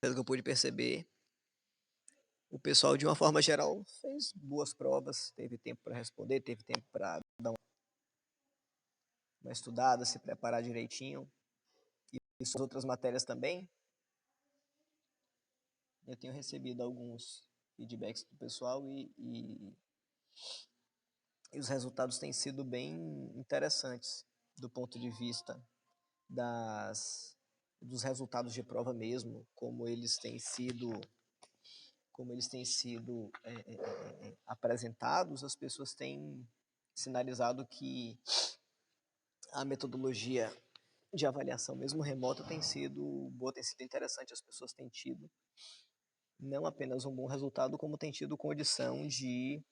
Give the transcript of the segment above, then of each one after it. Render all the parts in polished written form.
pelo que eu pude perceber, o pessoal, de uma forma geral, fez boas provas, teve tempo para responder, teve tempo para dar uma estudada, se preparar direitinho. E as outras matérias também. Eu tenho recebido alguns feedbacks do pessoal e os resultados têm sido bem interessantes do ponto de vista dos resultados de prova mesmo, como eles têm sido apresentados. As pessoas têm sinalizado que a metodologia de avaliação, mesmo remota, tem sido boa, tem sido interessante. As pessoas têm tido não apenas um bom resultado, como têm tido condição de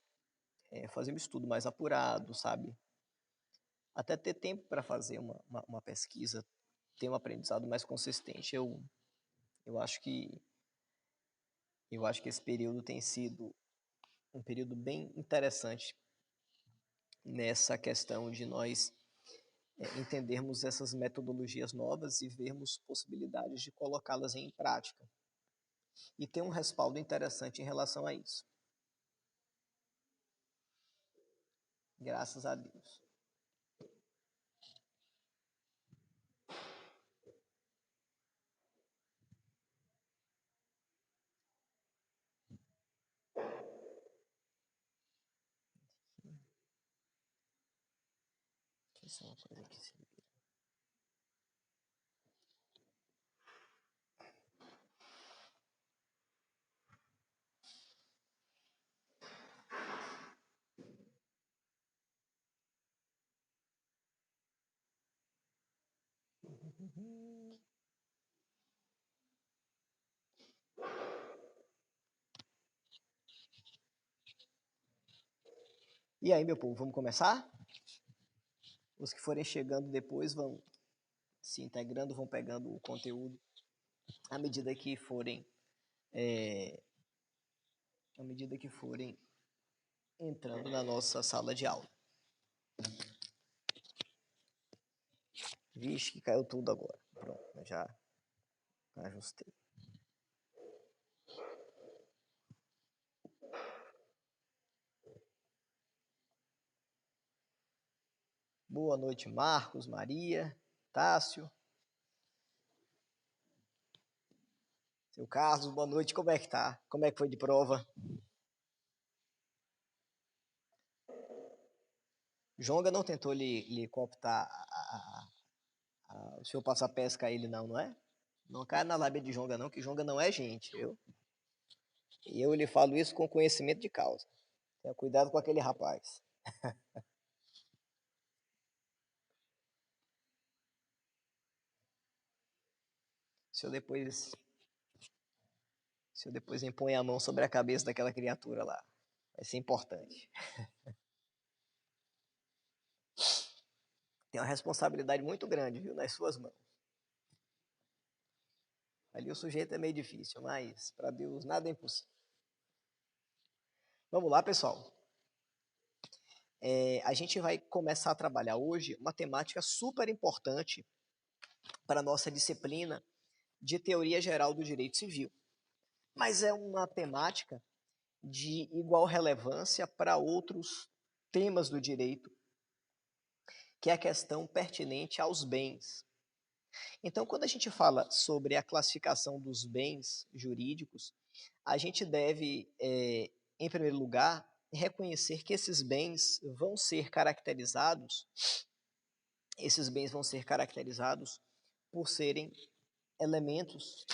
fazer um estudo mais apurado, sabe? Até ter tempo para fazer uma pesquisa, ter um aprendizado mais consistente. Eu acho que esse período tem sido um período bem interessante nessa questão de nós entendermos essas metodologias novas e vermos possibilidades de colocá-las em prática. E ter um respaldo interessante em relação a isso. Graças a Deus. Isso é uma coisa que se... E aí, meu povo, vamos começar? Os que forem chegando depois vão se integrando, vão pegando o conteúdo à medida que forem entrando na nossa sala de aula. Vixe, que caiu tudo agora. Pronto, já ajustei. Boa noite, Marcos, Maria, Tássio. Seu Carlos, boa noite, como é que tá? Como é que foi de prova? Jonga não tentou lhe cooptar o senhor passar pesca a ele não é? Não cai na lábia de Jonga não, que Jonga não é gente, viu? E eu lhe falo isso com conhecimento de causa. Tenha cuidado com aquele rapaz. Se eu depois impõe a mão sobre a cabeça daquela criatura lá, vai ser importante. Tem uma responsabilidade muito grande, viu, nas suas mãos. Ali o sujeito é meio difícil, mas para Deus nada é impossível. Vamos lá, pessoal. A gente vai começar a trabalhar hoje uma temática super importante para a nossa disciplina de Teoria Geral do Direito Civil. Mas é uma temática de igual relevância para outros temas do direito, que é a questão pertinente aos bens. Então, quando a gente fala sobre a classificação dos bens jurídicos, a gente deve, em primeiro lugar, reconhecer que esses bens vão ser caracterizados por serem elementos.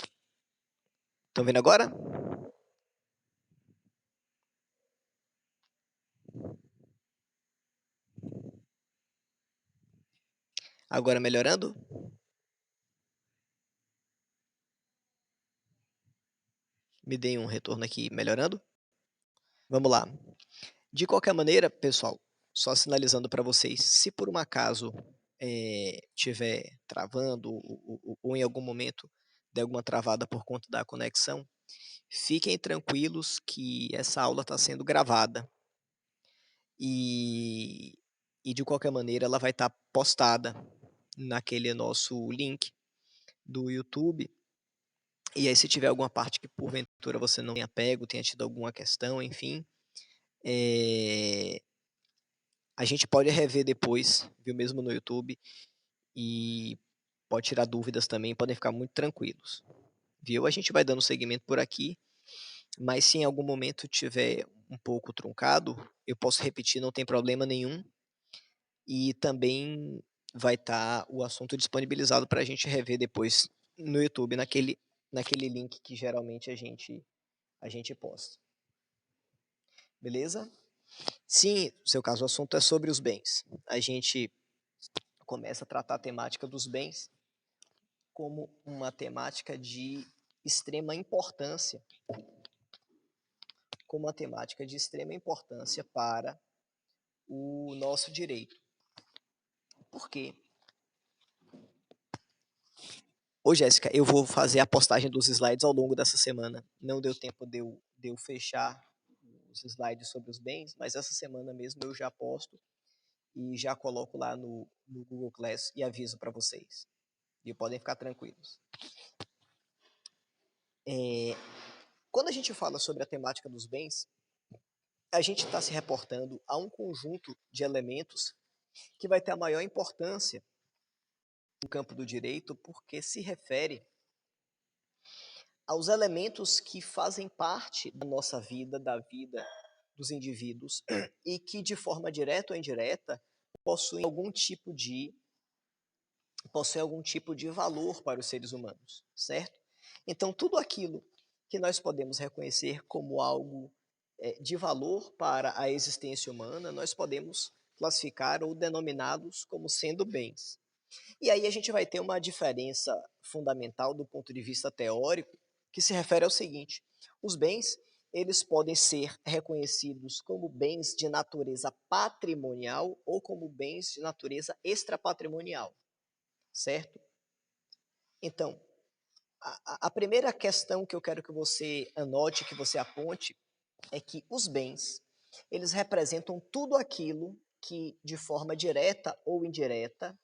Estão vendo agora? Agora melhorando? Me deem um retorno aqui melhorando. Vamos lá. De qualquer maneira, pessoal, só sinalizando para vocês, se por um acaso estiver travando ou em algum momento der alguma travada por conta da conexão, fiquem tranquilos que essa aula está sendo gravada e de qualquer maneira ela vai estar postada naquele nosso link do YouTube E aí, se tiver alguma parte que porventura você não tenha pego, tenha tido alguma questão, enfim, a gente pode rever depois, viu, mesmo no YouTube, e pode tirar dúvidas também, podem ficar muito tranquilos, viu? A gente vai dando seguimento por aqui, mas se em algum momento tiver um pouco truncado, eu posso repetir, não tem problema nenhum, e também vai estar o assunto disponibilizado para a gente rever depois no YouTube, naquele link que geralmente a gente posta. Beleza? Sim, no seu caso, o assunto é sobre os bens. A gente começa a tratar a temática dos bens como uma temática de extrema importância, como uma temática de extrema importância para o nosso direito. Por quê? Ô, Jéssica, eu vou fazer a postagem dos slides ao longo dessa semana. Não deu tempo de eu fechar os slides sobre os bens, mas essa semana mesmo eu já posto e já coloco lá no Google Class e aviso para vocês. E podem ficar tranquilos. Quando a gente fala sobre a temática dos bens, a gente está se reportando a um conjunto de elementos que vai ter a maior importância no campo do direito, porque se refere aos elementos que fazem parte da nossa vida, da vida dos indivíduos, e que de forma direta ou indireta possuem algum tipo de valor para os seres humanos, certo? Então, tudo aquilo que nós podemos reconhecer como algo de valor para a existência humana, nós podemos classificar ou denominá-los como sendo bens. E aí a gente vai ter uma diferença fundamental do ponto de vista teórico, que se refere ao seguinte: os bens, eles podem ser reconhecidos como bens de natureza patrimonial ou como bens de natureza extrapatrimonial, certo? Então, a primeira questão que eu quero que você anote, que você aponte, é que os bens, eles representam tudo aquilo que, de forma direta ou indireta,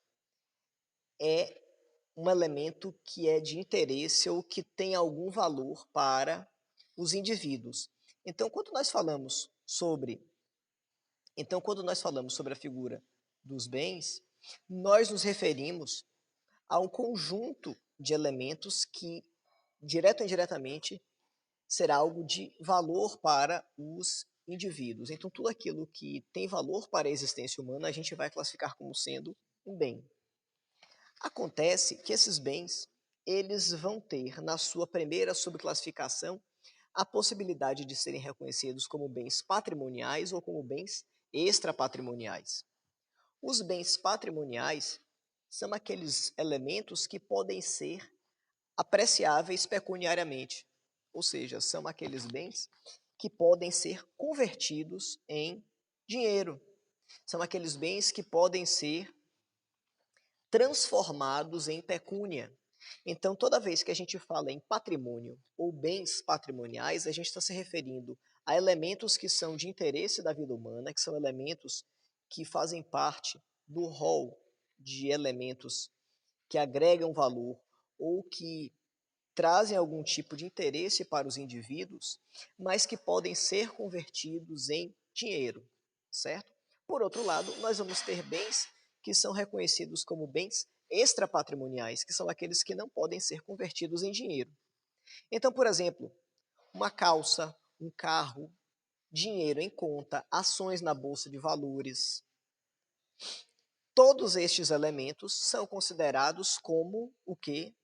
é um elemento que é de interesse ou que tem algum valor para os indivíduos. Então, quando nós falamos sobre a figura dos bens, nós nos referimos a um conjunto de elementos que, direto ou indiretamente, será algo de valor para os indivíduos. Então, tudo aquilo que tem valor para a existência humana, a gente vai classificar como sendo um bem. Acontece que esses bens, eles vão ter, na sua primeira subclassificação, a possibilidade de serem reconhecidos como bens patrimoniais ou como bens extrapatrimoniais. Os bens patrimoniais são aqueles elementos que podem ser apreciáveis pecuniariamente, ou seja, são aqueles bens que podem ser convertidos em dinheiro. São aqueles bens que podem ser transformados em pecúnia. Então, toda vez que a gente fala em patrimônio ou bens patrimoniais, a gente está se referindo a elementos que são de interesse da vida humana, que são elementos que fazem parte do rol de elementos que agregam valor ou que trazem algum tipo de interesse para os indivíduos, mas que podem ser convertidos em dinheiro, certo? Por outro lado, nós vamos ter bens que são reconhecidos como bens extrapatrimoniais, que são aqueles que não podem ser convertidos em dinheiro. Então, por exemplo, uma calça, um carro, dinheiro em conta, ações na bolsa de valores, todos estes elementos são considerados como o que?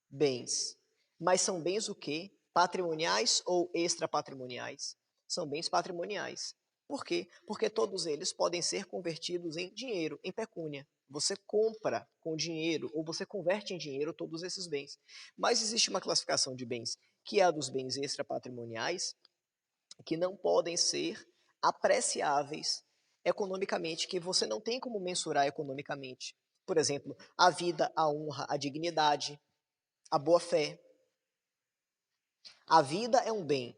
Bens. Mas são bens o quê? Patrimoniais ou extrapatrimoniais? São bens patrimoniais. Por quê? Porque todos eles podem ser convertidos em dinheiro, em pecúnia. Você compra com dinheiro ou você converte em dinheiro todos esses bens. Mas existe uma classificação de bens, que é a dos bens extrapatrimoniais, que não podem ser apreciáveis economicamente, que você não tem como mensurar economicamente. Por exemplo, a vida, a honra, a dignidade, a boa-fé. A vida é um bem,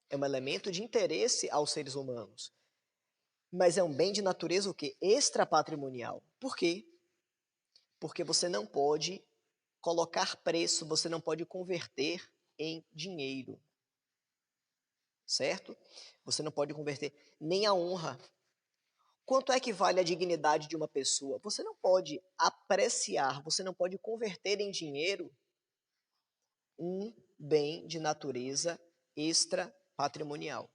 é um elemento de interesse aos seres humanos, mas é um bem de natureza o quê? Extrapatrimonial. Por quê? Porque você não pode colocar preço, você não pode converter em dinheiro, certo? Você não pode converter nem a honra. Quanto é que vale a dignidade de uma pessoa? Você não pode apreciar, você não pode converter em dinheiro um bem de natureza extra-patrimonial.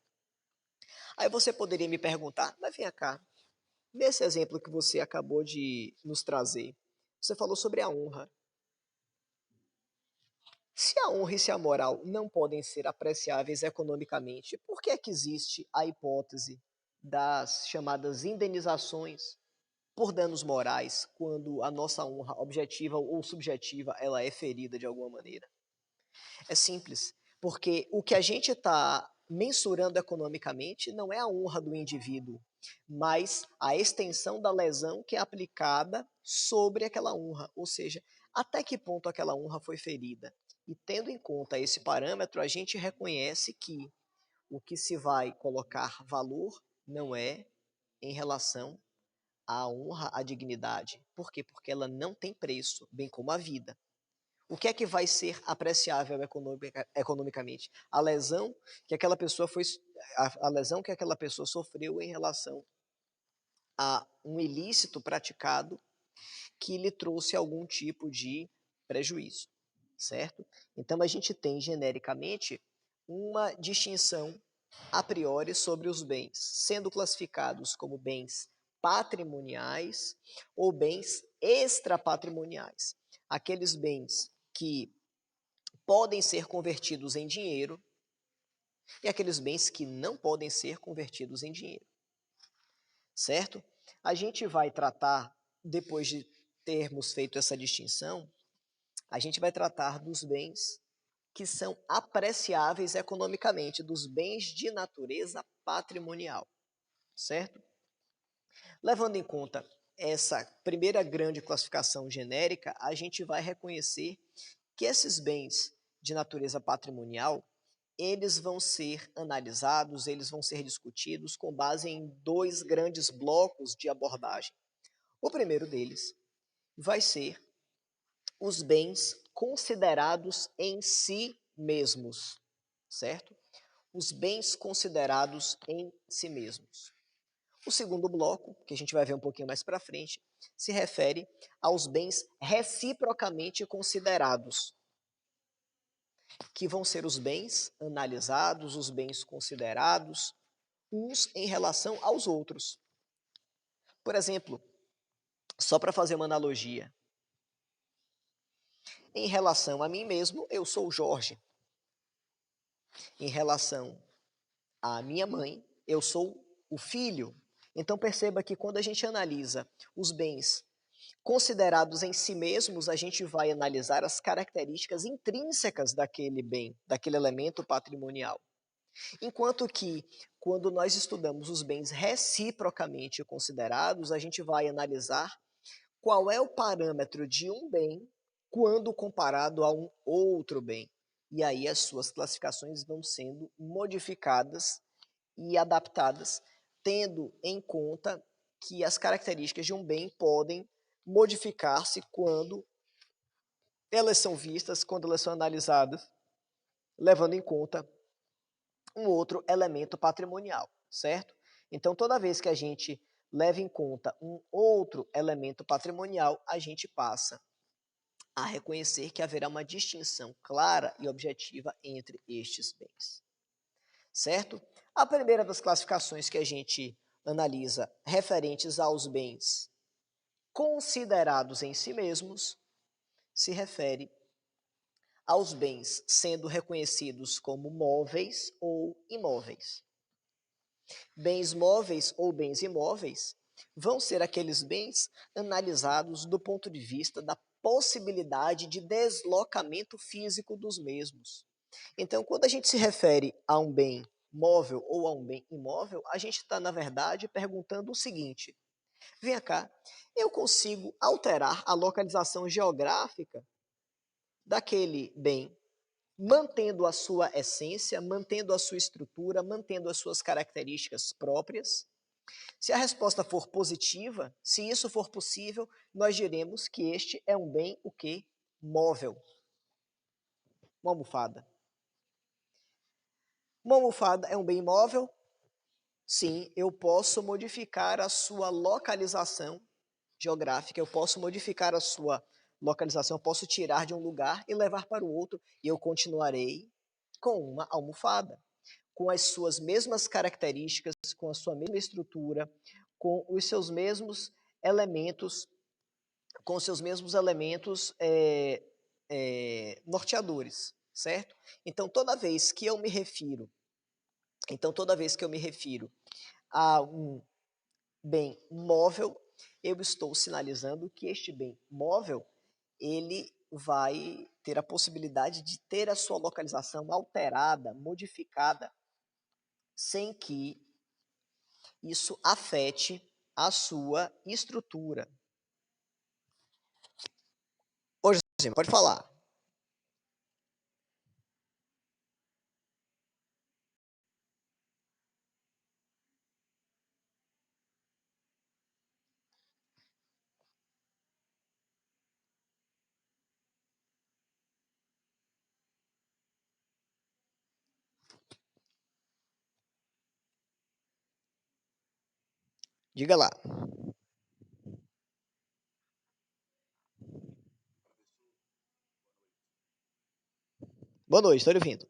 Aí você poderia me perguntar, mas vem cá, nesse exemplo que você acabou de nos trazer, você falou sobre a honra. Se a honra e se a moral não podem ser apreciáveis economicamente, por que é que existe a hipótese das chamadas indenizações por danos morais quando a nossa honra objetiva ou subjetiva ela é ferida de alguma maneira? É simples, porque o que a gente está mensurando economicamente não é a honra do indivíduo, mas a extensão da lesão que é aplicada sobre aquela honra, ou seja, até que ponto aquela honra foi ferida. E tendo em conta esse parâmetro, a gente reconhece que o que se vai colocar valor não é em relação à honra, à dignidade. Por quê? Porque ela não tem preço, bem como a vida. O que é que vai ser apreciável economicamente? A lesão que aquela pessoa a lesão que aquela pessoa sofreu em relação a um ilícito praticado que lhe trouxe algum tipo de prejuízo, certo? Então a gente tem genericamente uma distinção a priori sobre os bens, sendo classificados como bens patrimoniais ou bens extrapatrimoniais. Aqueles bens que podem ser convertidos em dinheiro e aqueles bens que não podem ser convertidos em dinheiro, certo? A gente vai tratar, depois de termos feito essa distinção, a gente vai tratar dos bens que são apreciáveis economicamente, dos bens de natureza patrimonial, certo? Levando em conta essa primeira grande classificação genérica, a gente vai reconhecer que esses bens de natureza patrimonial, eles vão ser analisados, eles vão ser discutidos com base em dois grandes blocos de abordagem. O primeiro deles vai ser os bens considerados em si mesmos, certo? Os bens considerados em si mesmos. O segundo bloco, que a gente vai ver um pouquinho mais para frente, se refere aos bens reciprocamente considerados, que vão ser os bens analisados, os bens considerados, uns em relação aos outros. Por exemplo, só para fazer uma analogia, em relação a mim mesmo, eu sou o Jorge. Em relação à minha mãe, eu sou o filho. Então perceba que quando a gente analisa os bens considerados em si mesmos, a gente vai analisar as características intrínsecas daquele bem, daquele elemento patrimonial. Enquanto que, quando nós estudamos os bens reciprocamente considerados, a gente vai analisar qual é o parâmetro de um bem quando comparado a um outro bem. E aí as suas classificações vão sendo modificadas e adaptadas, tendo em conta que as características de um bem podem modificar-se quando elas são vistas, quando elas são analisadas, levando em conta um outro elemento patrimonial, certo? Então, toda vez que a gente leva em conta um outro elemento patrimonial, a gente passa a reconhecer que haverá uma distinção clara e objetiva entre estes bens, certo? A primeira das classificações que a gente analisa referentes aos bens considerados em si mesmos se refere aos bens sendo reconhecidos como móveis ou imóveis. Bens móveis ou bens imóveis vão ser aqueles bens analisados do ponto de vista da possibilidade de deslocamento físico dos mesmos. Então, quando a gente se refere a um bem móvel ou a um bem imóvel, a gente está, na verdade, perguntando o seguinte: vem cá, eu consigo alterar a localização geográfica daquele bem, mantendo a sua essência, mantendo a sua estrutura, mantendo as suas características próprias? Se a resposta for positiva, se isso for possível, nós diremos que este é um bem o quê? móvel, uma almofada. Uma almofada é um bem móvel? Sim, eu posso modificar a sua localização geográfica, eu posso modificar a sua localização, eu posso tirar de um lugar e levar para o outro, e eu continuarei com uma almofada, com as suas mesmas características, com a sua mesma estrutura, com os seus mesmos elementos, com os seus mesmos elementos norteadores, certo? Então, toda vez que eu me refiro a um bem móvel, eu estou sinalizando que este bem móvel, ele vai ter a possibilidade de ter a sua localização alterada, modificada, sem que isso afete a sua estrutura. Hoje, pode falar. Diga lá. Boa noite, estou lhe ouvindo.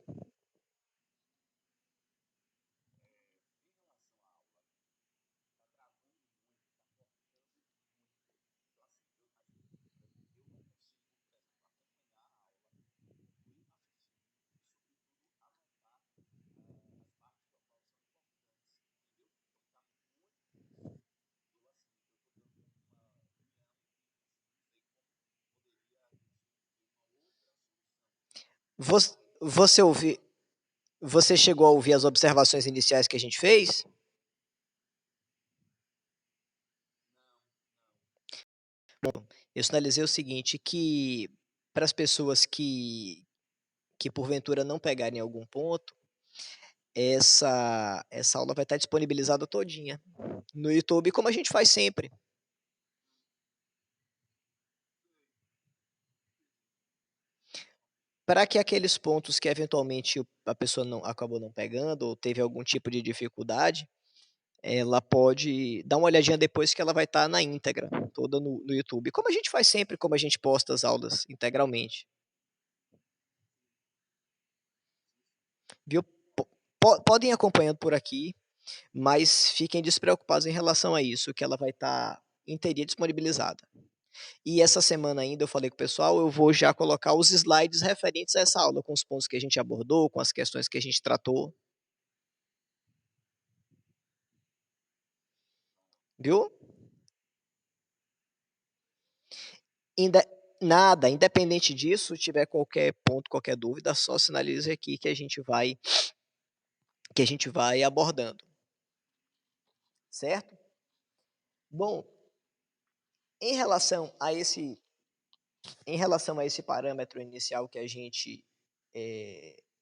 Você ouviu, você chegou a ouvir as observações iniciais que a gente fez? Eu sinalizei o seguinte, que para as pessoas que porventura não pegarem algum ponto, essa aula vai estar disponibilizada todinha no YouTube, como a gente faz sempre. Para que aqueles pontos que eventualmente a pessoa não acabou não pegando ou teve algum tipo de dificuldade, ela pode dar uma olhadinha depois que ela vai estar na íntegra, toda no YouTube, como a gente faz sempre, como a gente posta as aulas integralmente. Viu? Podem ir acompanhando por aqui, mas fiquem despreocupados em relação a isso, que ela vai estar inteirinha disponibilizada. E essa semana ainda eu falei com o pessoal, eu vou já colocar os slides referentes a essa aula, com os pontos que a gente abordou, com as questões que a gente tratou. Viu? Inde Nada, independente disso, se tiver qualquer ponto, qualquer dúvida, só sinalize aqui que a gente vai abordando. Certo? Bom, em relação a esse parâmetro inicial que a gente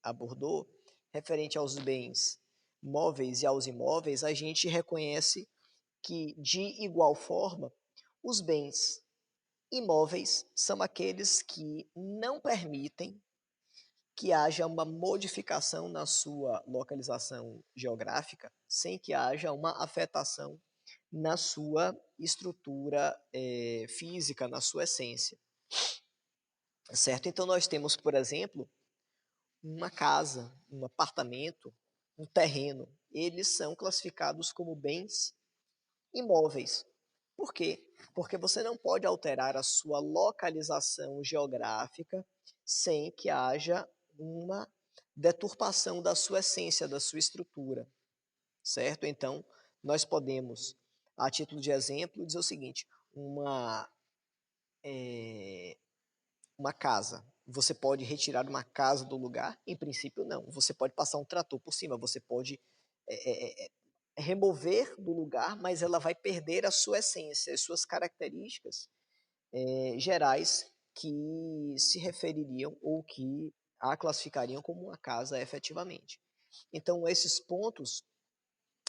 abordou, referente aos bens móveis e aos imóveis, a gente reconhece que, de igual forma, os bens imóveis são aqueles que não permitem que haja uma modificação na sua localização geográfica, sem que haja uma afetação na sua estrutura física, na sua essência. Certo? Então, nós temos, por exemplo, uma casa, um apartamento, um terreno. Eles são classificados como bens imóveis. Por quê? Porque você não pode alterar a sua localização geográfica sem que haja uma deturpação da sua essência, da sua estrutura, certo? Então, nós podemos, a título de exemplo, dizer o seguinte: uma casa. Você pode retirar uma casa do lugar? Em princípio, não. Você pode passar um trator por cima, você pode remover do lugar, mas ela vai perder a sua essência, as suas características gerais que se refeririam ou que a classificariam como uma casa efetivamente. Então, esses pontos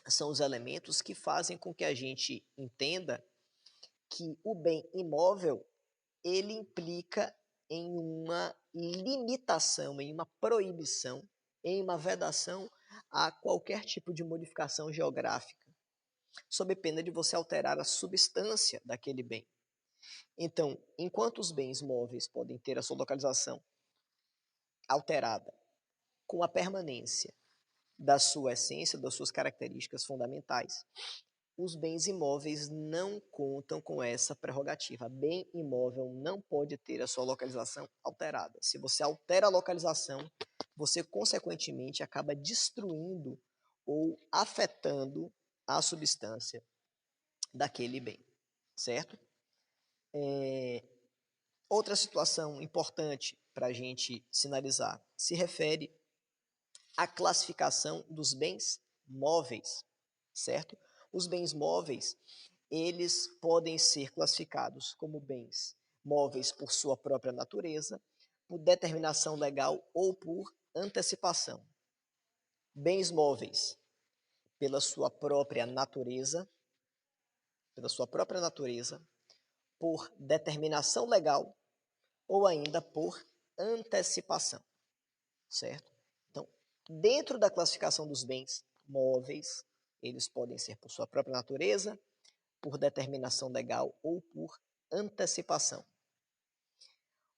são os elementos que fazem com que a gente entenda que o bem imóvel ele implica em uma limitação, em uma proibição, em uma vedação a qualquer tipo de modificação geográfica, sob pena de você alterar a substância daquele bem. Então, enquanto os bens móveis podem ter a sua localização alterada com a permanência da sua essência, das suas características fundamentais, os bens imóveis não contam com essa prerrogativa. Bem imóvel não pode ter a sua localização alterada. Se você altera a localização, você consequentemente acaba destruindo ou afetando a substância daquele bem, certo? Outra situação importante para a gente sinalizar se refere à classificação dos bens móveis, certo? Os bens móveis, eles podem ser classificados como bens móveis por sua própria natureza, por determinação legal ou por antecipação. Bens móveis pela sua própria natureza, por determinação legal ou ainda por antecipação, certo? Então, dentro da classificação dos bens móveis, eles podem ser por sua própria natureza, por determinação legal ou por antecipação.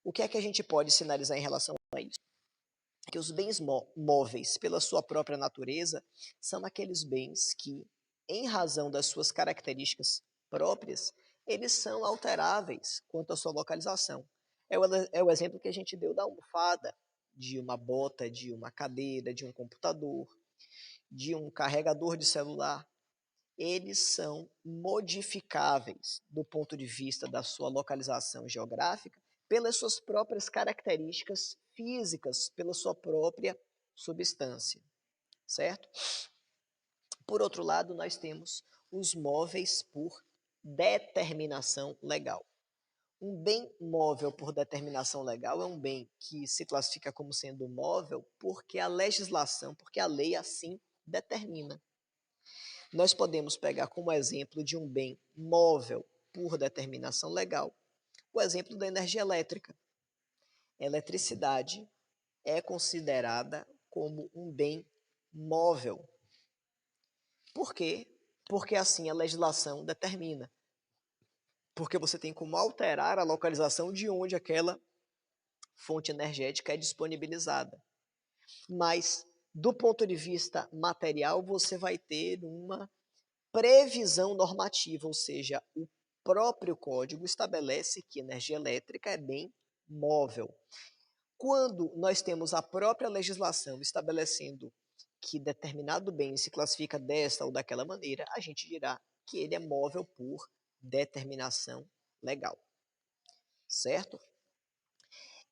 O que é que a gente pode sinalizar em relação a isso? Que os bens móveis, pela sua própria natureza, são aqueles bens que, em razão das suas características próprias, eles são alteráveis quanto à sua localização. É o exemplo que a gente deu da almofada, de uma bota, de uma cadeira, de um computador, de um carregador de celular. Eles são modificáveis do ponto de vista da sua localização geográfica pelas suas próprias características físicas, pela sua própria substância, certo? Por outro lado, nós temos os móveis por determinação legal. Um bem móvel por determinação legal é um bem que se classifica como sendo móvel porque a legislação, porque a lei assim determina. Nós podemos pegar como exemplo de um bem móvel por determinação legal o exemplo da energia elétrica. A eletricidade é considerada como um bem móvel. Por quê? Porque assim a legislação determina. Porque você tem como alterar a localização de onde aquela fonte energética é disponibilizada. Mas, do ponto de vista material, você vai ter uma previsão normativa, ou seja, o próprio código estabelece que energia elétrica é bem móvel. Quando nós temos a própria legislação estabelecendo que determinado bem se classifica desta ou daquela maneira, a gente dirá que ele é móvel por determinação legal. Certo?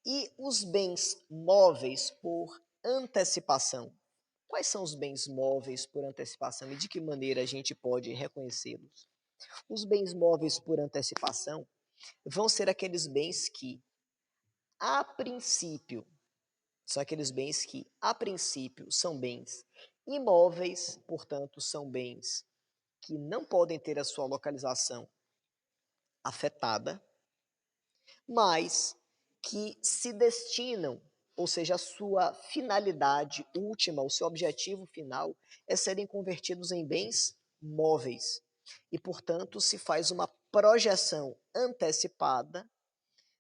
E os bens móveis por antecipação? Quais são os bens móveis por antecipação e de que maneira a gente pode reconhecê-los? Os bens móveis por antecipação vão ser aqueles bens que, a princípio, são bens imóveis, portanto, são bens que não podem ter a sua localização afetada, mas que se destinam, ou seja, a sua finalidade última, o seu objetivo final é serem convertidos em bens móveis. E, portanto, se faz uma projeção antecipada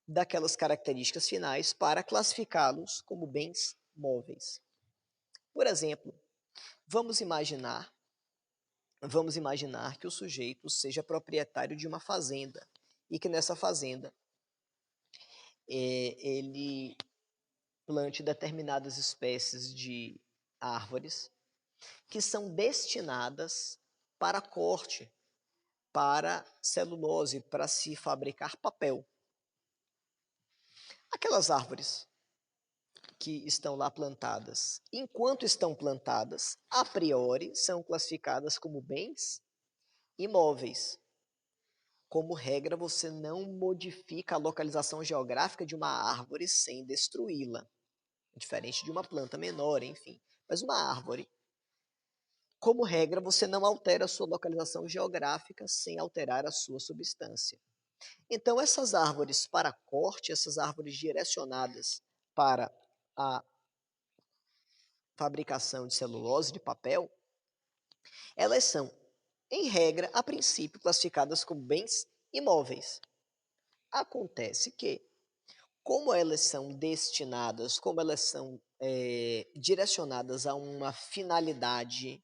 daquelas características finais para classificá-los como bens móveis. Por exemplo, vamos imaginar que o sujeito seja proprietário de uma fazenda e que nessa fazenda ele plante determinadas espécies de árvores que são destinadas para corte, para celulose, para se fabricar papel. Aquelas árvores que estão lá plantadas, enquanto estão plantadas, a priori são classificadas como bens imóveis. Como regra, você não modifica a localização geográfica de uma árvore sem destruí-la, diferente de uma planta menor, enfim. Mas uma árvore, como regra, você não altera a sua localização geográfica sem alterar a sua substância. Então, essas árvores para corte, essas árvores direcionadas para a fabricação de celulose, de papel, elas são, em regra, a princípio, classificadas como bens imóveis. Acontece que, como elas são destinadas, como elas são direcionadas a uma finalidade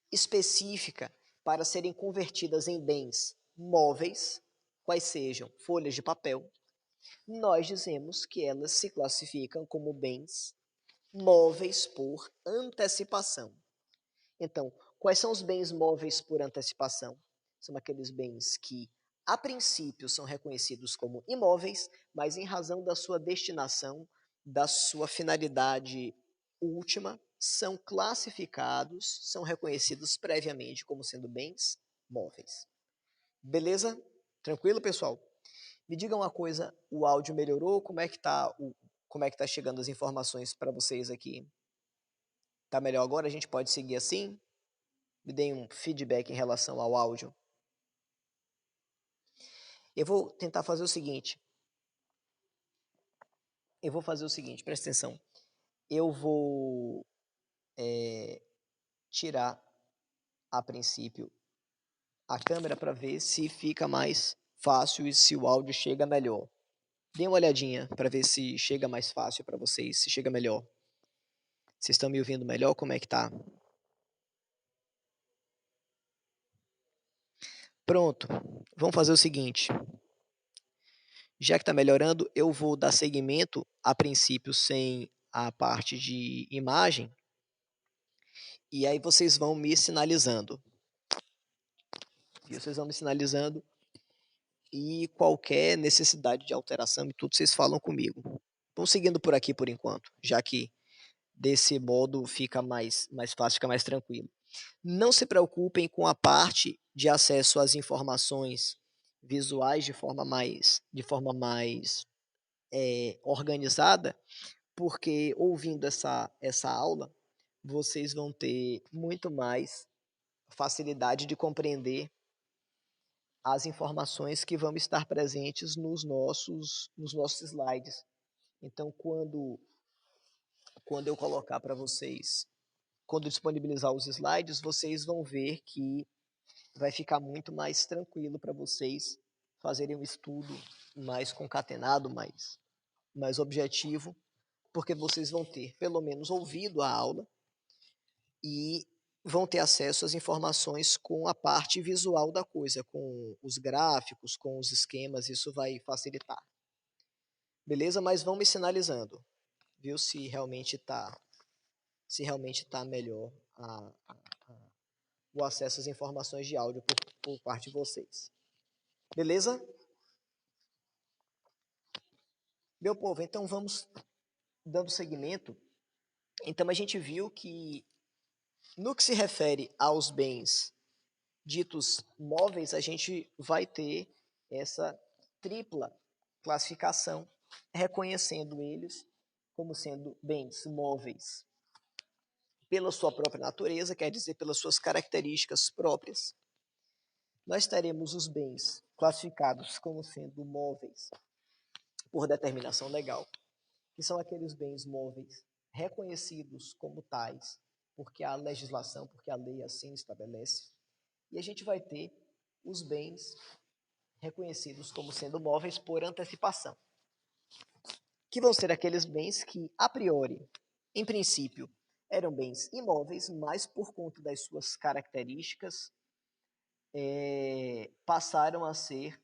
específica para serem convertidas em bens móveis, quais sejam folhas de papel, nós dizemos que elas se classificam como bens móveis por antecipação. Então, quais são os bens móveis por antecipação? São aqueles bens que, a princípio, são reconhecidos como imóveis, mas em razão da sua destinação, da sua finalidade última, são classificados, são reconhecidos previamente como sendo bens móveis. Beleza? Tranquilo, pessoal? Me diga uma coisa, o áudio melhorou? Como é que tá chegando as informações para vocês aqui? Tá melhor agora? A gente pode seguir assim? Me deem um feedback em relação ao áudio. Eu vou tentar fazer o seguinte. Presta atenção. Eu vou tirar, a princípio, a câmera para ver se fica mais fácil e se o áudio chega melhor. Dê uma olhadinha para ver se chega mais fácil para vocês, se chega melhor. Vocês estão me ouvindo melhor? Como é que tá? Pronto. Vamos fazer o seguinte. Já que está melhorando, eu vou dar seguimento, a princípio, sem a parte de imagem, e aí vocês vão me sinalizando. E qualquer necessidade de alteração e tudo, vocês falam comigo. Vamos seguindo por aqui por enquanto, já que desse modo fica mais fácil, fica mais tranquilo. Não se preocupem com a parte de acesso às informações visuais de forma mais organizada, porque ouvindo essa aula, vocês vão ter muito mais facilidade de compreender as informações que vão estar presentes nos nossos slides. Então, quando eu colocar para vocês, quando disponibilizar os slides, vocês vão ver que vai ficar muito mais tranquilo para vocês fazerem um estudo mais concatenado, mais objetivo, porque vocês vão ter, pelo menos, ouvido a aula e vão ter acesso às informações com a parte visual da coisa, com os gráficos, com os esquemas, isso vai facilitar. Beleza? Mas vão me sinalizando, viu? Se realmente está melhor o acesso às informações de áudio por parte de vocês. Beleza? Meu povo, então vamos dando seguimento. Então a gente viu que, no que se refere aos bens ditos móveis, a gente vai ter essa tripla classificação, reconhecendo eles como sendo bens móveis pela sua própria natureza, quer dizer, pelas suas características próprias. Nós teremos os bens classificados como sendo móveis por determinação legal, que são aqueles bens móveis reconhecidos como tais, porque a legislação, porque a lei assim estabelece. E a gente vai ter os bens reconhecidos como sendo móveis por antecipação, que vão ser aqueles bens que, a priori, em princípio, eram bens imóveis, mas por conta das suas características, passaram a ser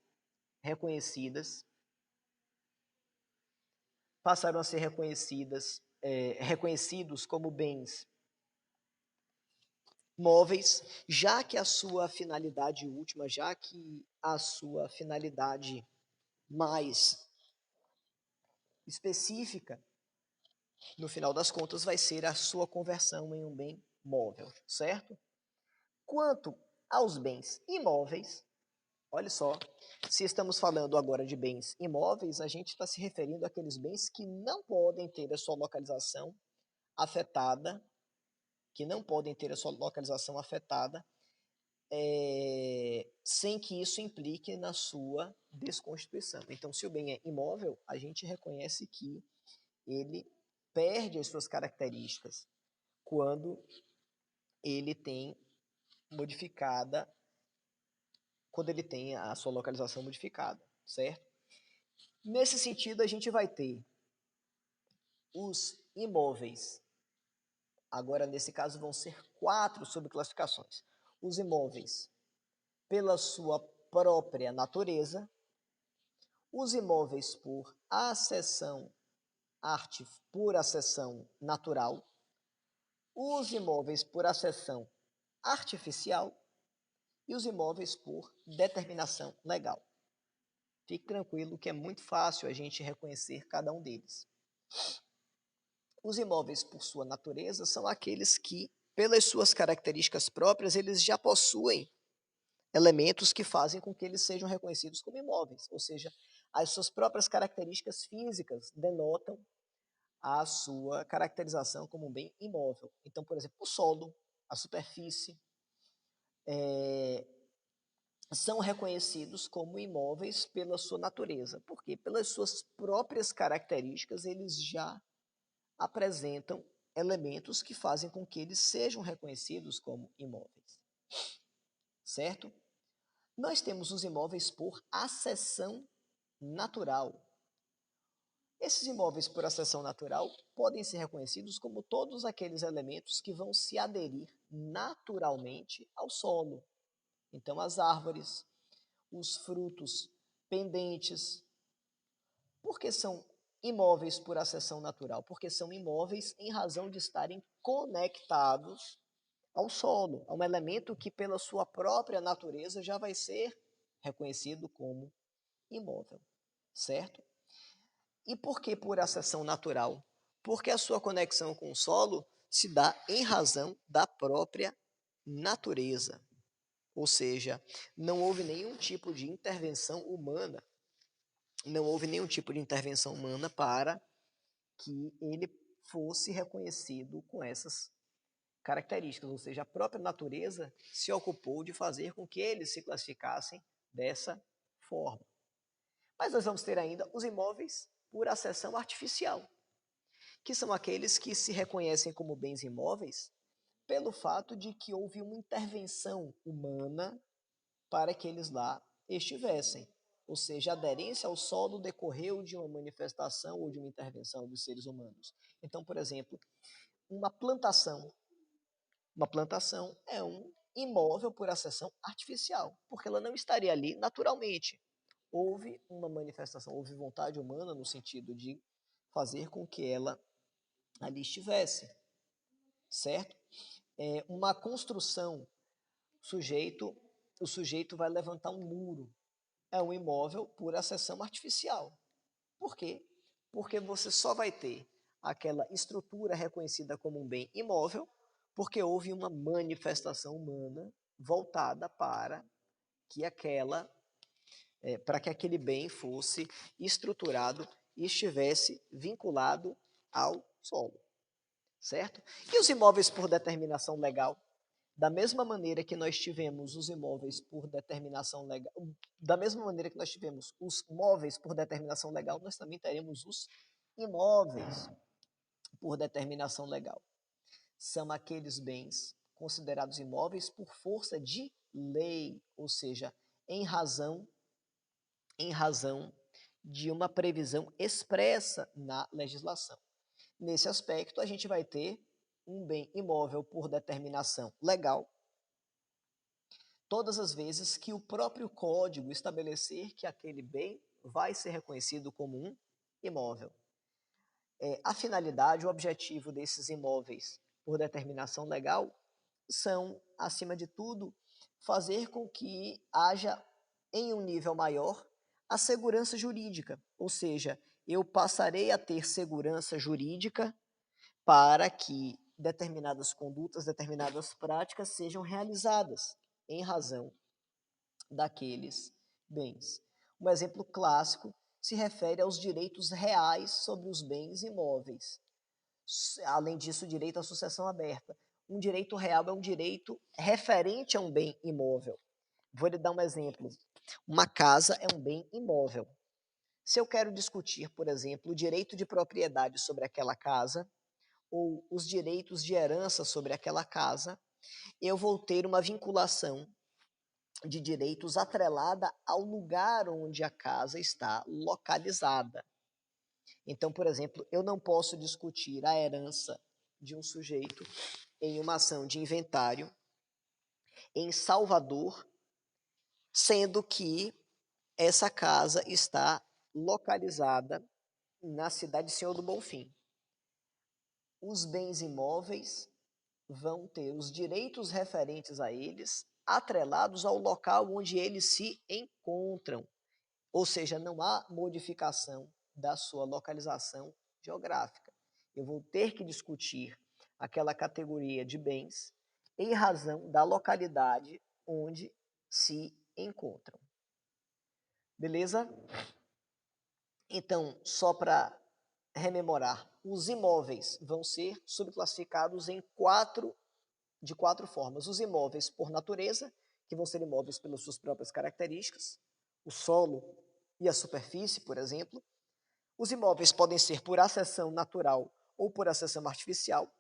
reconhecidos como bens móveis, já que a sua finalidade última, já que a sua finalidade mais específica, no final das contas, vai ser a sua conversão em um bem móvel, certo? Quanto aos bens imóveis, olha só, se estamos falando agora de bens imóveis, a gente está se referindo àqueles bens que não podem ter a sua localização afetada, sem que isso implique na sua desconstituição. Então, se o bem é imóvel, a gente reconhece que ele perde as suas características quando ele tem a sua localização modificada, certo? Nesse sentido, a gente vai ter os imóveis. Agora, nesse caso, vão ser 4 subclassificações. Os imóveis pela sua própria natureza, os imóveis por acessão natural, os imóveis por acessão artificial e os imóveis por determinação legal. Fique tranquilo que é muito fácil a gente reconhecer cada um deles. Os imóveis, por sua natureza, são aqueles que, pelas suas características próprias, eles já possuem elementos que fazem com que eles sejam reconhecidos como imóveis, ou seja, as suas próprias características físicas denotam a sua caracterização como um bem imóvel. Então, por exemplo, o solo, a superfície, são reconhecidos como imóveis pela sua natureza, porque pelas suas próprias características eles já apresentam elementos que fazem com que eles sejam reconhecidos como imóveis, certo? Nós temos os imóveis por acessão natural. Esses imóveis por acessão natural podem ser reconhecidos como todos aqueles elementos que vão se aderir naturalmente ao solo. Então, as árvores, os frutos pendentes. Por que são imóveis por acessão natural? Porque são imóveis em razão de estarem conectados ao solo, a um elemento que, pela sua própria natureza, já vai ser reconhecido como imóvel, certo? E por que por acessão natural? Porque a sua conexão com o solo se dá em razão da própria natureza. Ou seja, não houve nenhum tipo de intervenção humana, para que ele fosse reconhecido com essas características, ou seja, a própria natureza se ocupou de fazer com que eles se classificassem dessa forma. Mas nós vamos ter ainda os imóveis por acessão artificial, que são aqueles que se reconhecem como bens imóveis pelo fato de que houve uma intervenção humana para que eles lá estivessem. Ou seja, a aderência ao solo decorreu de uma manifestação ou de uma intervenção dos seres humanos. Então, por exemplo, uma plantação. Uma plantação é um imóvel por acessão artificial, porque ela não estaria ali naturalmente. Houve uma manifestação, houve vontade humana no sentido de fazer com que ela ali estivesse, certo? Uma construção, o sujeito vai levantar um muro, é um imóvel por acessão artificial. Por quê? Porque você só vai ter aquela estrutura reconhecida como um bem imóvel porque houve uma manifestação humana voltada para que aquele bem fosse estruturado e estivesse vinculado ao solo, certo? E os imóveis por determinação legal? Da mesma maneira que nós tivemos os imóveis por determinação legal, da mesma maneira que nós tivemos os móveis por determinação legal, nós também teremos os imóveis por determinação legal. São aqueles bens considerados imóveis por força de lei, ou seja, em razão de uma previsão expressa na legislação. Nesse aspecto, a gente vai ter um bem imóvel por determinação legal, todas as vezes que o próprio código estabelecer que aquele bem vai ser reconhecido como um imóvel. A finalidade, o objetivo desses imóveis por determinação legal são, acima de tudo, fazer com que haja, em um nível maior, a segurança jurídica, ou seja, eu passarei a ter segurança jurídica para que determinadas condutas, determinadas práticas sejam realizadas em razão daqueles bens. Um exemplo clássico se refere aos direitos reais sobre os bens imóveis. Além disso, o direito à sucessão aberta. Um direito real é um direito referente a um bem imóvel. Vou lhe dar um exemplo. Uma casa é um bem imóvel. Se eu quero discutir, por exemplo, o direito de propriedade sobre aquela casa, ou os direitos de herança sobre aquela casa, eu vou ter uma vinculação de direitos atrelada ao lugar onde a casa está localizada. Então, por exemplo, eu não posso discutir a herança de um sujeito em uma ação de inventário em Salvador, sendo que essa casa está localizada na cidade de Senhor do Bonfim. Os bens imóveis vão ter os direitos referentes a eles atrelados ao local onde eles se encontram. Ou seja, não há modificação da sua localização geográfica. Eu vou ter que discutir aquela categoria de bens em razão da localidade onde se encontram. Beleza? Então, só para rememorar, os imóveis vão ser subclassificados de quatro formas. Os imóveis por natureza, que vão ser imóveis pelas suas próprias características, o solo e a superfície, por exemplo. Os imóveis podem ser por acessão natural ou por acessão artificial.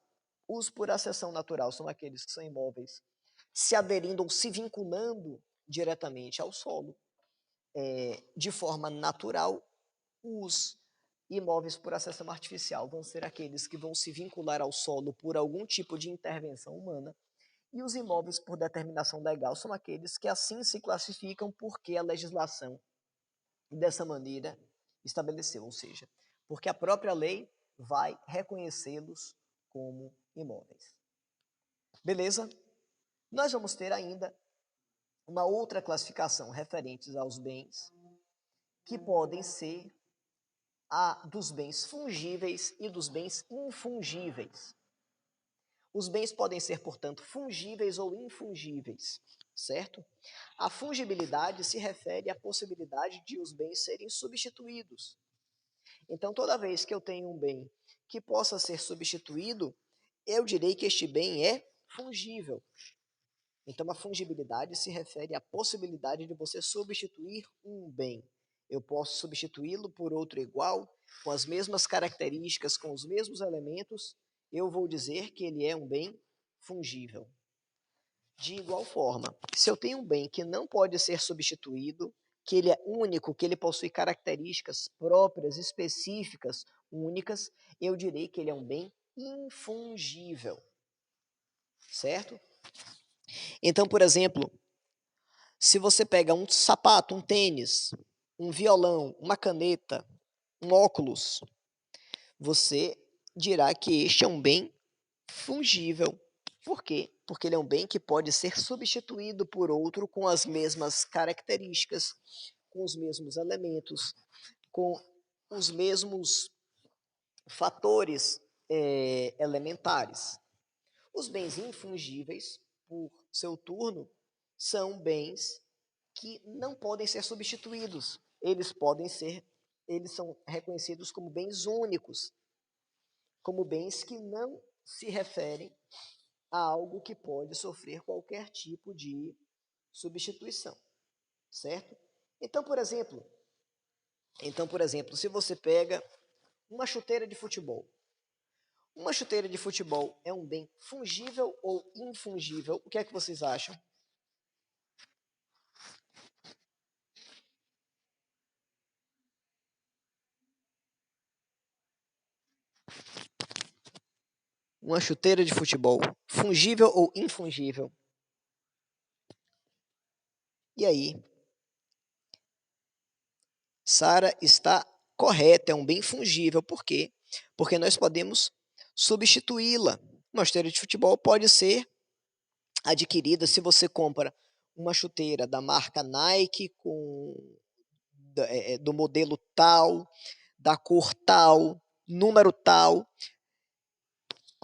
Os por acessão natural são aqueles que são imóveis se aderindo ou se vinculando diretamente ao solo de forma natural. Os imóveis por acessão artificial vão ser aqueles que vão se vincular ao solo por algum tipo de intervenção humana. E os imóveis por determinação legal são aqueles que assim se classificam porque a legislação dessa maneira estabeleceu, ou seja, porque a própria lei vai reconhecê-los como imóveis. Beleza? Nós vamos ter ainda uma outra classificação referentes aos bens, que podem ser a dos bens fungíveis e dos bens infungíveis. Os bens podem ser, portanto, fungíveis ou infungíveis, certo? A fungibilidade se refere à possibilidade de os bens serem substituídos. Então, toda vez que eu tenho um bem que possa ser substituído, eu direi que este bem é fungível. Então, a fungibilidade se refere à possibilidade de você substituir um bem. Eu posso substituí-lo por outro igual, com as mesmas características, com os mesmos elementos, eu vou dizer que ele é um bem fungível. De igual forma, se eu tenho um bem que não pode ser substituído, que ele é único, que ele possui características próprias, específicas, únicas, eu direi que ele é um bem infungível. Certo? Então, por exemplo, se você pega um sapato, um tênis, um violão, uma caneta, um óculos, você dirá que este é um bem fungível. Por quê? Porque ele é um bem que pode ser substituído por outro com as mesmas características, com os mesmos elementos, com os mesmos fatores elementares. Os bens infungíveis, por seu turno, são bens que não podem ser substituídos. Eles são reconhecidos como bens únicos, como bens que não se referem a algo que pode sofrer qualquer tipo de substituição, certo? Então, por exemplo, se você pega uma chuteira de futebol, uma chuteira de futebol é um bem fungível ou infungível? O que é que vocês acham? Uma chuteira de futebol, fungível ou infungível? E aí? Sara está correta, é um bem fungível. Por quê? Porque nós podemos substituí-la. Uma chuteira de futebol pode ser adquirida se você compra uma chuteira da marca Nike do modelo tal, da cor tal, número tal,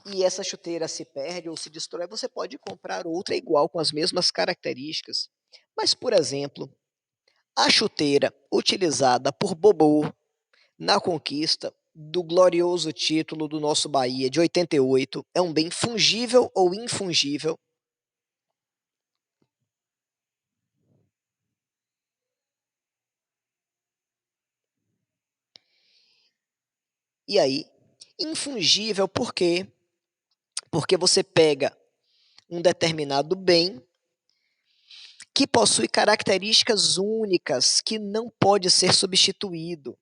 e essa chuteira se perde ou se destrói, você pode comprar outra igual com as mesmas características. Mas, por exemplo, a chuteira utilizada por Bobô na conquista do glorioso título do nosso Bahia de 88 é um bem fungível ou infungível? E aí, infungível por quê? Porque você pega um determinado bem que possui características únicas que não pode ser substituído.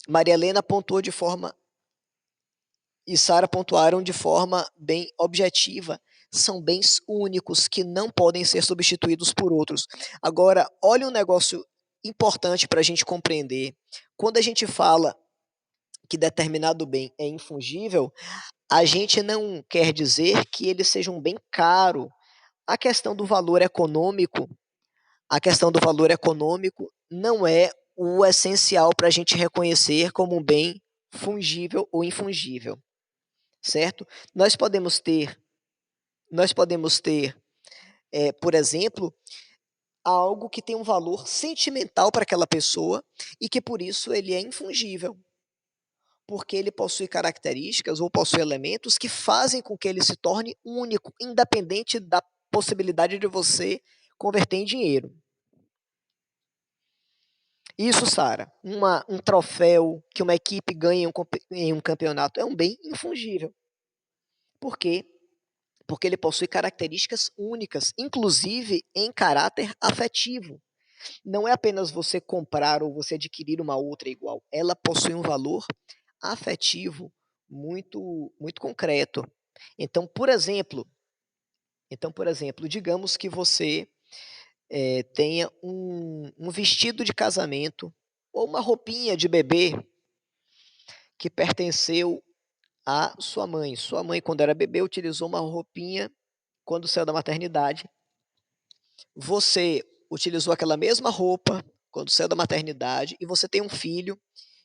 Maria Helena pontuou de forma e Sara pontuaram de forma bem objetiva. São bens únicos que não podem ser substituídos por outros. Agora, olha um negócio importante para a gente compreender. Quando a gente fala que determinado bem é infungível, a gente não quer dizer que ele seja um bem caro. A questão do valor econômico, a questão do valor econômico não é o essencial para a gente reconhecer como um bem fungível ou infungível, certo? Nós podemos ter, por exemplo, algo que tem um valor sentimental para aquela pessoa e que por isso ele é infungível, porque ele possui características ou possui elementos que fazem com que ele se torne único, independente da possibilidade de você converter em dinheiro. Isso, Sara, um troféu que uma equipe ganha em um campeonato é um bem infungível. Por quê? Porque ele possui características únicas, inclusive em caráter afetivo. Não é apenas você comprar ou você adquirir uma outra igual, ela possui um valor afetivo muito concreto. Então, por exemplo, digamos que você tenha um vestido de casamento ou uma roupinha de bebê que pertenceu à sua mãe. Sua mãe, quando era bebê, utilizou uma roupinha quando saiu da maternidade. Você utilizou aquela mesma roupa quando saiu da maternidade e você tem um filho.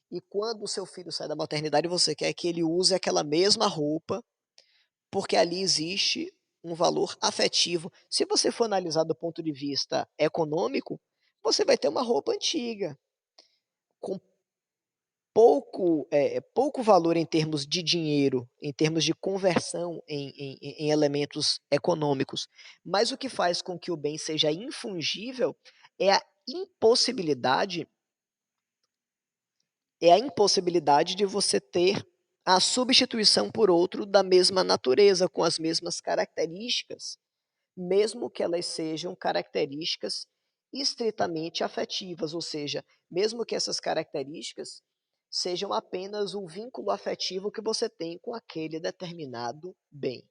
E quando o seu filho sai da maternidade, você quer que ele use aquela mesma roupa, porque ali existe um valor afetivo. Se você for analisar do ponto de vista econômico, você vai ter uma roupa antiga, com pouco valor em termos de dinheiro, em termos de conversão em elementos econômicos. Mas o que faz com que o bem seja infungível é a impossibilidade é a impossibilidade de você ter a substituição por outro da mesma natureza, com as mesmas características, mesmo que elas sejam características estritamente afetivas, ou seja, mesmo que essas características sejam apenas o vínculo afetivo que você tem com aquele determinado bem.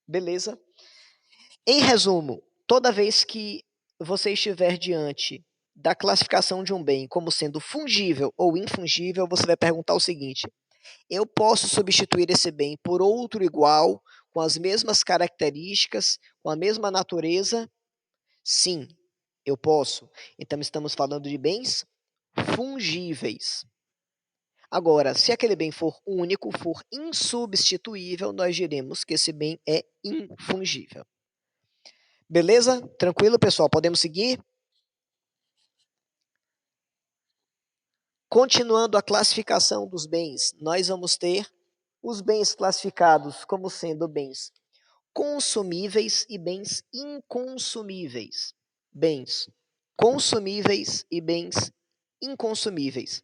Beleza? Em resumo, toda vez que você estiver diante da classificação de um bem como sendo fungível ou infungível, você vai perguntar o seguinte: eu posso substituir esse bem por outro igual, com as mesmas características, com a mesma natureza? Sim, eu posso. Então estamos falando de bens fungíveis. Agora, se aquele bem for único, for insubstituível, nós diremos que esse bem é infungível. Beleza? Tranquilo, pessoal? Podemos seguir? Continuando a classificação dos bens, nós vamos ter os bens classificados como sendo bens consumíveis e bens inconsumíveis. Bens consumíveis e bens inconsumíveis.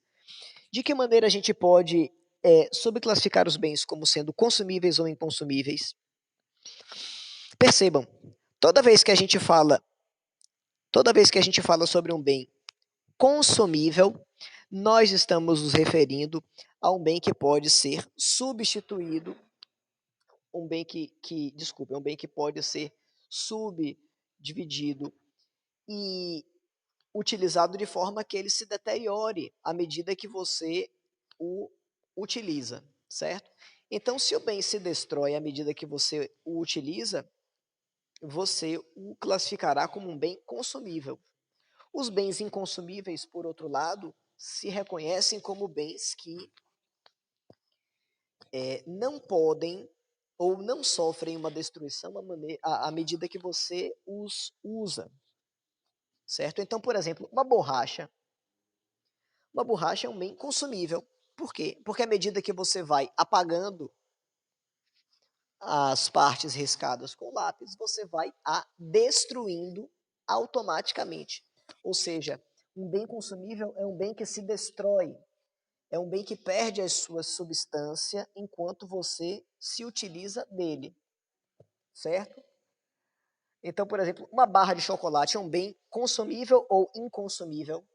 De que maneira a gente pode subclassificar os bens como sendo consumíveis ou inconsumíveis? Percebam, toda vez que a gente fala, toda vez que a gente fala sobre um bem consumível, nós estamos nos referindo a um bem que pode ser substituído, um bem que pode ser subdividido e utilizado de forma que ele se deteriore à medida que você o utiliza, certo? Então, se o bem se destrói à medida que você o utiliza, você o classificará como um bem consumível. Os bens inconsumíveis, por outro lado, se reconhecem como bens que não podem ou não sofrem uma destruição à medida que você os usa, certo? Então, por exemplo, uma borracha é um bem consumível. Por quê? Porque à medida que você vai apagando as partes riscadas com lápis, você vai a destruindo automaticamente. Ou seja, um bem consumível é um bem que se destrói, é um bem que perde a sua substância enquanto você se utiliza dele, certo? Então, por exemplo, uma barra de chocolate é um bem consumível ou inconsumível?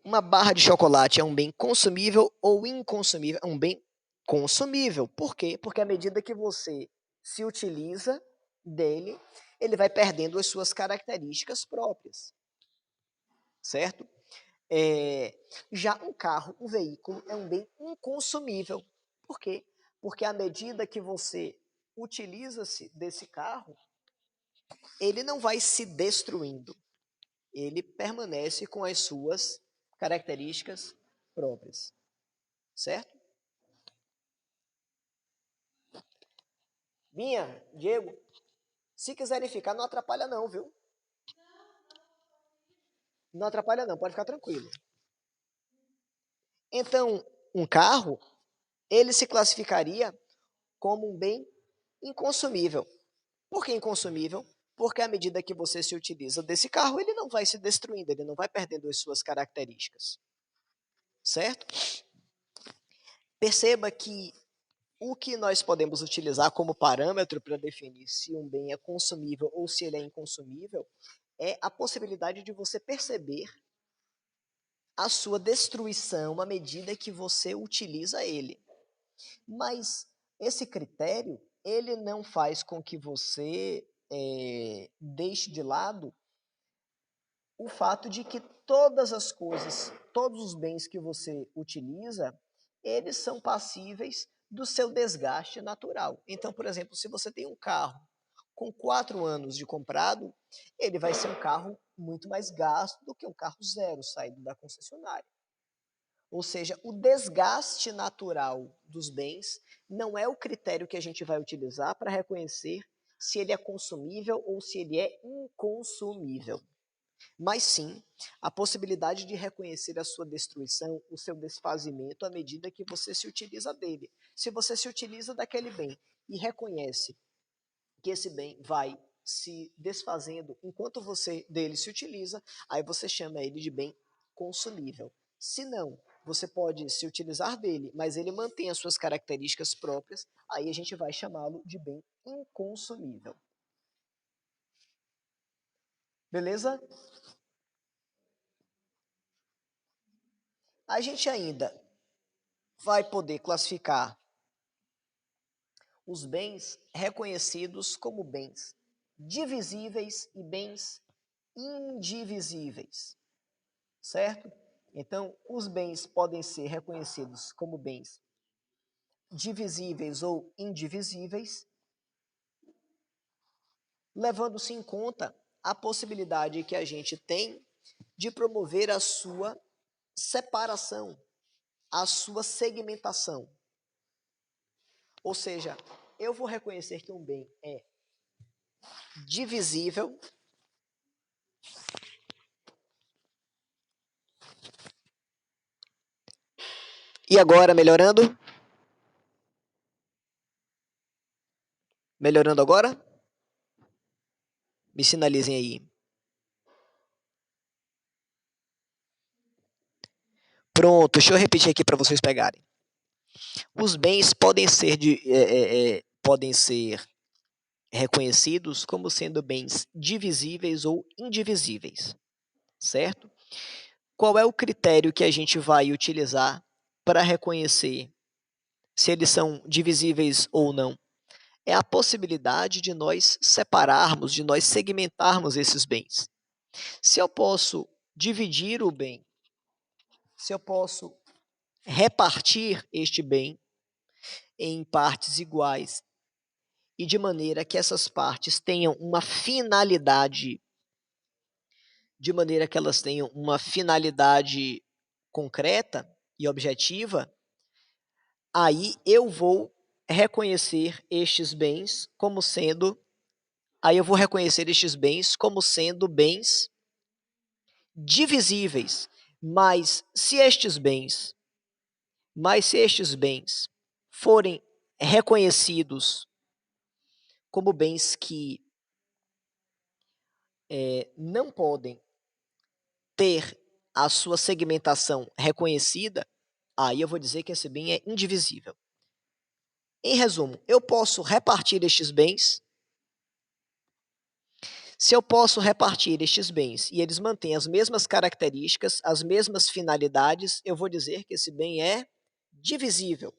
Uma barra de chocolate é um bem consumível ou inconsumível? É um bem consumível. Por quê? Porque à medida que você se utiliza dele, ele vai perdendo as suas características próprias, certo? Já um carro, um veículo, é um bem inconsumível. Por quê? Porque à medida que você utiliza-se desse carro, ele não vai se destruindo, ele permanece com as suas características próprias, certo? Minha, Diego, se quiserem ficar, não atrapalha não, viu? Não atrapalha não, pode ficar tranquilo. Então, um carro, ele se classificaria como um bem inconsumível. Por que inconsumível? Porque à medida que você se utiliza desse carro, ele não vai se destruindo, ele não vai perdendo as suas características, certo? Perceba que o que nós podemos utilizar como parâmetro para definir se um bem é consumível ou se ele é inconsumível é a possibilidade de você perceber a sua destruição à medida que você utiliza ele. Mas esse critério, ele não faz com que você deixe de lado o fato de que todas as coisas, todos os bens que você utiliza, eles são passíveis do seu desgaste natural. Então, por exemplo, se você tem um carro com 4 anos de comprado, ele vai ser um carro muito mais gasto do que um carro zero saído da concessionária. Ou seja, o desgaste natural dos bens não é o critério que a gente vai utilizar para reconhecer se ele é consumível ou se ele é inconsumível, mas sim a possibilidade de reconhecer a sua destruição, o seu desfazimento à medida que você se utiliza dele. Se você se utiliza daquele bem e reconhece que esse bem vai se desfazendo enquanto você dele se utiliza, aí você chama ele de bem consumível. Se não, você pode se utilizar dele, mas ele mantém as suas características próprias, aí a gente vai chamá-lo de bem inconsumível. Beleza? A gente ainda vai poder classificar os bens reconhecidos como bens divisíveis e bens indivisíveis, certo? Então, os bens podem ser reconhecidos como bens divisíveis ou indivisíveis, levando-se em conta a possibilidade que a gente tem de promover a sua separação, a sua segmentação. Ou seja, eu vou reconhecer que um bem é divisível e agora melhorando? Melhorando agora? Me sinalizem aí. Pronto, deixa eu repetir aqui para vocês pegarem. Os bens podem ser reconhecidos como sendo bens divisíveis ou indivisíveis, certo? Qual é o critério que a gente vai utilizar para reconhecer se eles são divisíveis ou não? É a possibilidade de nós separarmos, de nós segmentarmos esses bens. Se eu posso dividir o bem, se eu posso repartir este bem em partes iguais e de maneira que essas partes tenham uma finalidade, de maneira que elas tenham uma finalidade concreta e objetiva, aí eu vou reconhecer estes bens como sendo, aí eu vou reconhecer estes bens como sendo bens divisíveis, mas se estes bens forem reconhecidos como bens que não podem ter a sua segmentação reconhecida, aí eu vou dizer que esse bem é indivisível. Em resumo, eu posso repartir estes bens. Se eu posso repartir estes bens e eles mantêm as mesmas características, as mesmas finalidades, eu vou dizer que esse bem é divisível.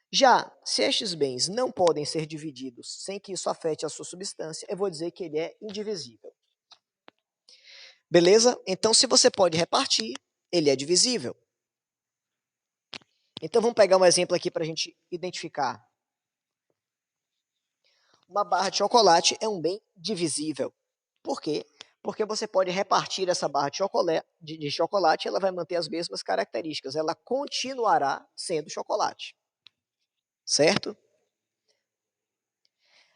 Já, se estes bens não podem ser divididos sem que isso afete a sua substância, eu vou dizer que ele é indivisível. Beleza? Então, se você pode repartir, ele é divisível. Então, vamos pegar um exemplo aqui para a gente identificar. Uma barra de chocolate é um bem divisível. Por quê? Porque você pode repartir essa barra de chocolate, ela vai manter as mesmas características, ela continuará sendo chocolate. Certo?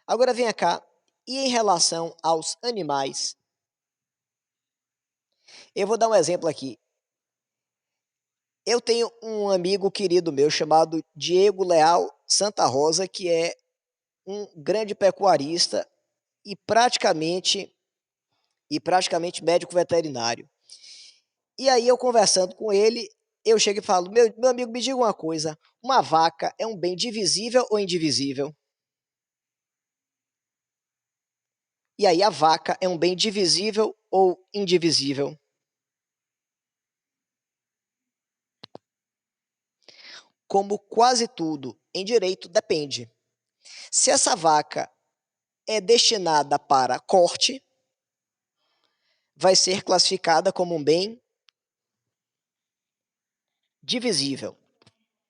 Agora venha cá, e em relação aos animais, eu vou dar um exemplo aqui. Eu tenho um amigo querido meu chamado Diego Leal Santa Rosa, que é um grande pecuarista e praticamente médico veterinário. E aí eu conversando com ele, eu chego e falo, meu amigo, me diga uma coisa, uma vaca é um bem divisível ou indivisível? E aí a vaca é um bem divisível ou indivisível? Como quase tudo em direito, depende. Se essa vaca é destinada para corte, vai ser classificada como um bem divisível.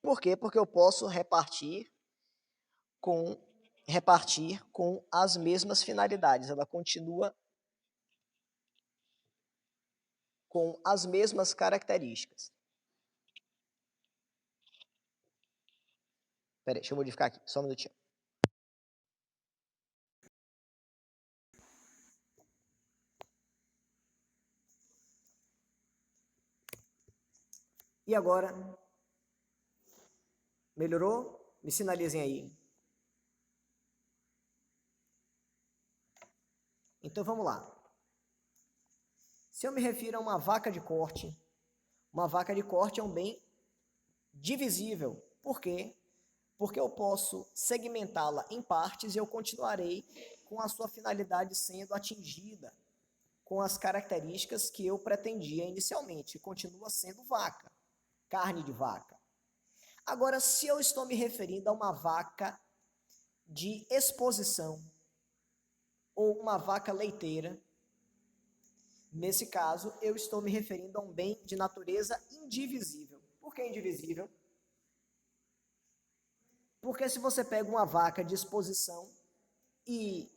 Por quê? Porque eu posso com repartir com as mesmas finalidades. Ela continua com as mesmas características. Peraí, deixa eu modificar aqui, só um minutinho. E agora? Melhorou? Me sinalizem aí. Então vamos lá. Se eu me refiro a uma vaca de corte é um bem divisível. Por quê? Porque eu posso segmentá-la em partes e eu continuarei com a sua finalidade sendo atingida, com as características que eu pretendia inicialmente. Continua sendo vaca, carne de vaca. Agora, se eu estou me referindo a uma vaca de exposição ou uma vaca leiteira, nesse caso, eu estou me referindo a um bem de natureza indivisível. Por que indivisível? Porque se você pega uma vaca de exposição e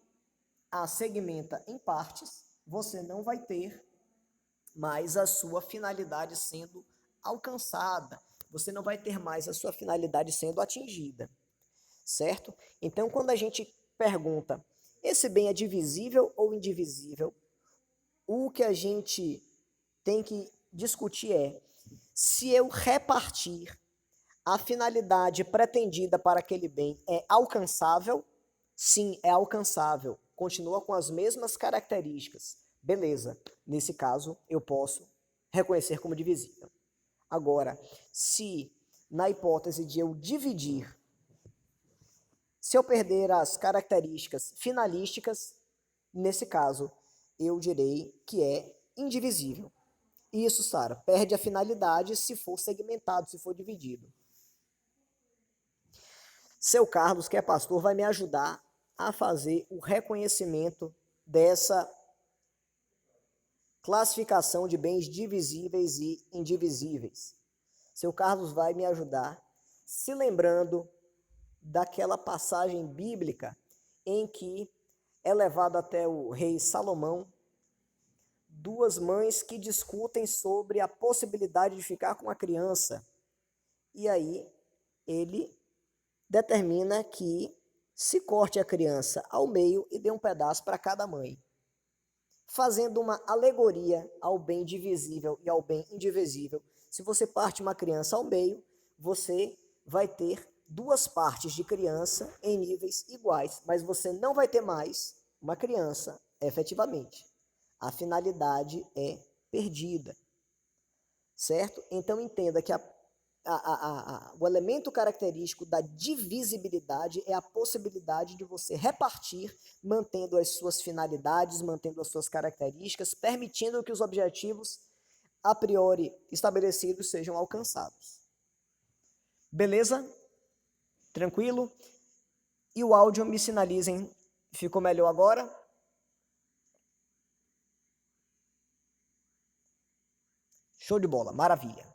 a segmenta em partes, você não vai ter mais a sua finalidade sendo alcançada. Você não vai ter mais a sua finalidade sendo atingida. Certo? Então, quando a gente pergunta, esse bem é divisível ou indivisível? O que a gente tem que discutir é, se eu repartir a finalidade pretendida para aquele bem é alcançável? Sim, é alcançável. Continua com as mesmas características. Beleza. Nesse caso, eu posso reconhecer como divisível. Agora, se na hipótese de eu dividir, se eu perder as características finalísticas, nesse caso, eu direi que é indivisível. Isso, Sara, perde a finalidade se for segmentado, se for dividido. Seu Carlos, que é pastor, vai me ajudar a fazer o reconhecimento dessa classificação de bens divisíveis e indivisíveis. Seu Carlos vai me ajudar se lembrando daquela passagem bíblica em que é levado até o rei Salomão duas mães que discutem sobre a possibilidade de ficar com a criança. E aí ele determina que se corte a criança ao meio e dê um pedaço para cada mãe. fazendo uma alegoria ao bem divisível e ao bem indivisível. Se você parte uma criança ao meio, você vai ter duas partes de criança em níveis iguais, mas você não vai ter mais uma criança efetivamente. A finalidade é perdida, certo? Então entenda que o elemento característico da divisibilidade é a possibilidade de você repartir, mantendo as suas finalidades, mantendo as suas características, permitindo que os objetivos a priori estabelecidos sejam alcançados. Beleza? Tranquilo? E o áudio me sinalizem, ficou melhor agora? Show de bola, maravilha.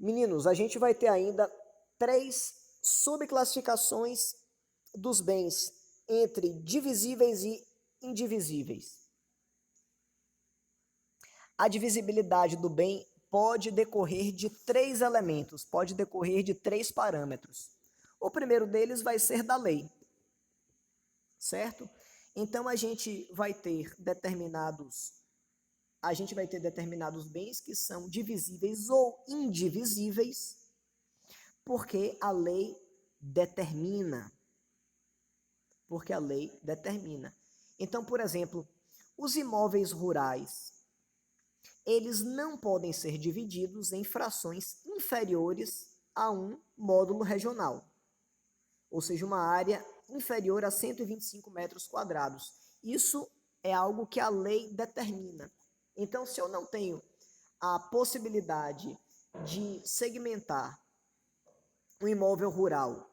Meninos, a gente vai ter ainda 3 subclassificações dos bens entre divisíveis e indivisíveis. A divisibilidade do bem pode decorrer de 3 elementos, pode decorrer de 3 parâmetros. O primeiro deles vai ser da lei, certo? Então a gente vai ter determinados bens que são divisíveis ou indivisíveis, porque a lei determina. Então, por exemplo, os imóveis rurais, eles não podem ser divididos em frações inferiores a um módulo regional, ou seja, uma área inferior a 125 metros quadrados. Isso é algo que a lei determina. Então, se eu não tenho a possibilidade de segmentar um imóvel rural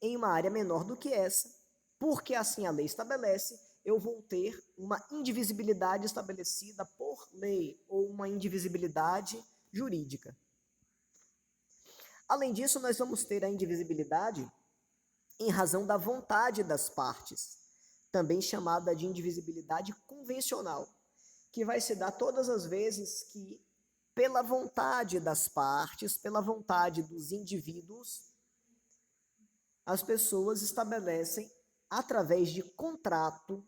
em uma área menor do que essa, porque assim a lei estabelece, eu vou ter uma indivisibilidade estabelecida por lei, ou uma indivisibilidade jurídica. Além disso, nós vamos ter a indivisibilidade em razão da vontade das partes, também chamada de indivisibilidade convencional, que vai se dar todas as vezes que, pela vontade das partes, pela vontade dos indivíduos, as pessoas estabelecem, através de contrato,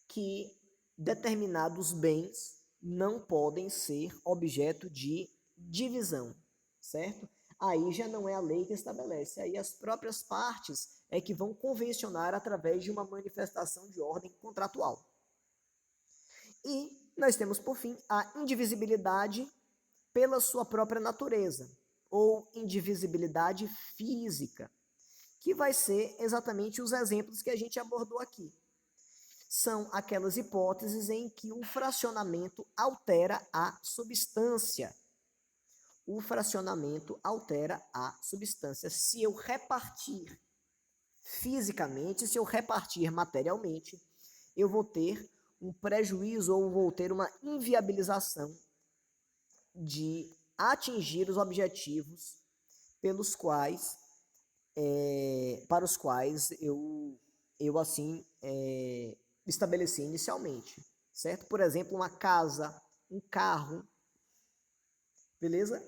que determinados bens não podem ser objeto de divisão, certo? Aí já não é a lei que estabelece, aí as próprias partes é que vão convencionar através de uma manifestação de ordem contratual. E nós temos, por fim, a indivisibilidade pela sua própria natureza, ou indivisibilidade física, que vai ser exatamente os exemplos que a gente abordou aqui. São aquelas hipóteses em que o fracionamento altera a substância. O fracionamento altera a substância. Se eu repartir fisicamente, se eu repartir materialmente, eu vou ter um prejuízo ou vou ter uma inviabilização de atingir os objetivos para os quais eu assim estabeleci inicialmente, certo? Por exemplo, uma casa, um carro, beleza?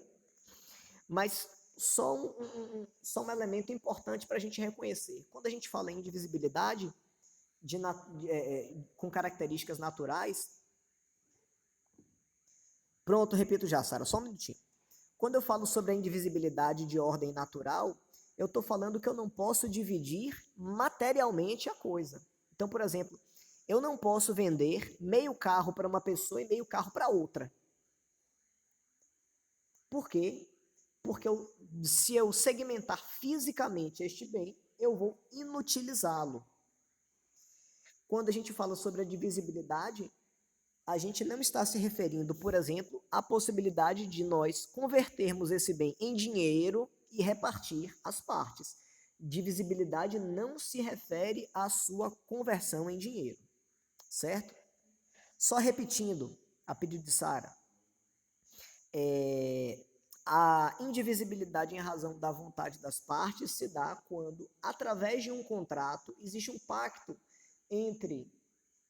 Mas só um elemento importante para a gente reconhecer. Quando a gente fala em indivisibilidade com características naturais, pronto, repito já, Sara, só um minutinho. Quando eu falo sobre a indivisibilidade de ordem natural, eu estou falando que eu não posso dividir materialmente a coisa. Então, por exemplo, eu não posso vender meio carro para uma pessoa e meio carro para outra. Por quê? Porque se eu segmentar fisicamente este bem, eu vou inutilizá-lo. Quando a gente fala sobre a divisibilidade, a gente não está se referindo, por exemplo, à possibilidade de nós convertermos esse bem em dinheiro e repartir as partes. Divisibilidade não se refere à sua conversão em dinheiro, certo? Só repetindo, a pedido de Sara, a indivisibilidade em razão da vontade das partes se dá quando, através de um contrato, existe um pacto entre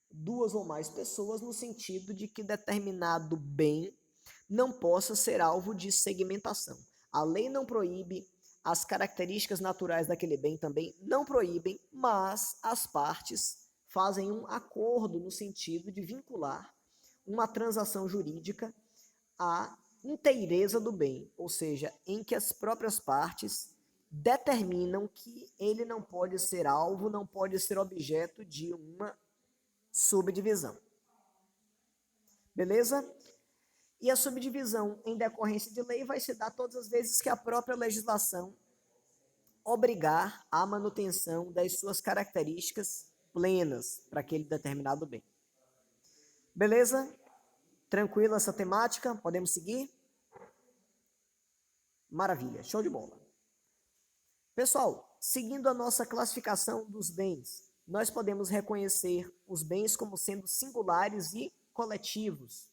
duas ou mais pessoas no sentido de que determinado bem não possa ser alvo de segmentação. A lei não proíbe, as características naturais daquele bem também não proíbem, mas as partes fazem um acordo no sentido de vincular uma transação jurídica à inteireza do bem, ou seja, em que as próprias partes determinam que ele não pode ser alvo, não pode ser objeto de uma subdivisão. Beleza? E a subdivisão em decorrência de lei vai se dar todas as vezes que a própria legislação obrigar a manutenção das suas características plenas para aquele determinado bem. Beleza? Tranquilo essa temática? Podemos seguir? Maravilha, show de bola. Pessoal, seguindo a nossa classificação dos bens, nós podemos reconhecer os bens como sendo singulares e coletivos.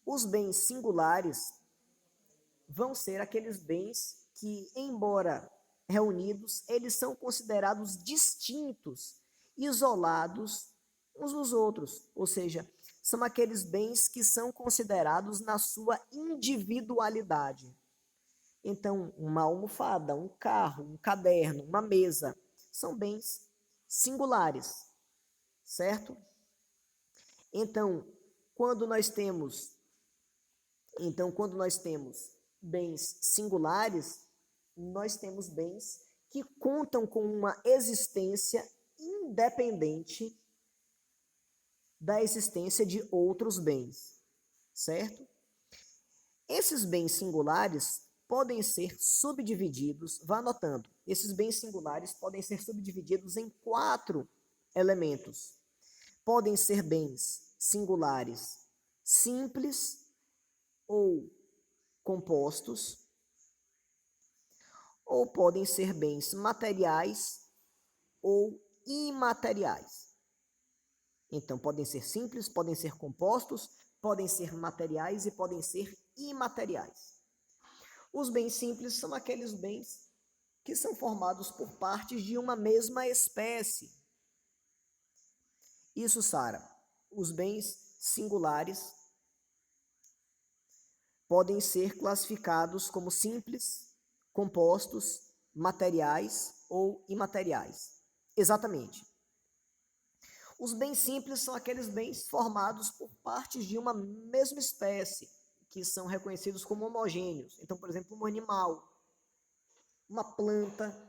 Os bens singulares vão ser aqueles bens que, embora reunidos, eles são considerados distintos, isolados uns dos outros, ou seja, são aqueles bens que são considerados na sua individualidade. Então, uma almofada, um carro, um caderno, uma mesa, são bens singulares, certo? Então, quando nós temos bens singulares, nós temos bens que contam com uma existência independente da existência de outros bens, certo? Esses bens singulares podem ser subdivididos, vá anotando, esses bens singulares podem ser subdivididos em 4 elementos. Podem ser bens singulares simples ou compostos, ou podem ser bens materiais ou imateriais. Então, podem ser simples, podem ser compostos, podem ser materiais e podem ser imateriais. Os bens simples são aqueles bens que são formados por partes de uma mesma espécie. Isso, Sara, os bens singulares podem ser classificados como simples, compostos, materiais ou imateriais. Exatamente. Os bens simples são aqueles bens formados por partes de uma mesma espécie, que são reconhecidos como homogêneos. Então, por exemplo, um animal, uma planta,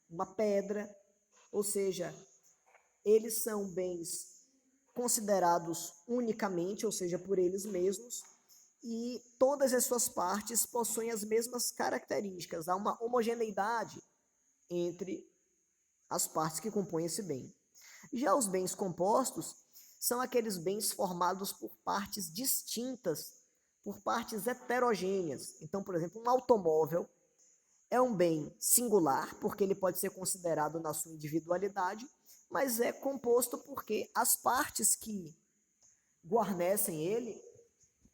uma pedra, ou seja, eles são bens considerados unicamente, ou seja, por eles mesmos, e todas as suas partes possuem as mesmas características. Há uma homogeneidade entre as partes que compõem esse bem. Já os bens compostos são aqueles bens formados por partes distintas, por partes heterogêneas. Então, por exemplo, um automóvel é um bem singular, porque ele pode ser considerado na sua individualidade, mas é composto porque as partes que guarnecem ele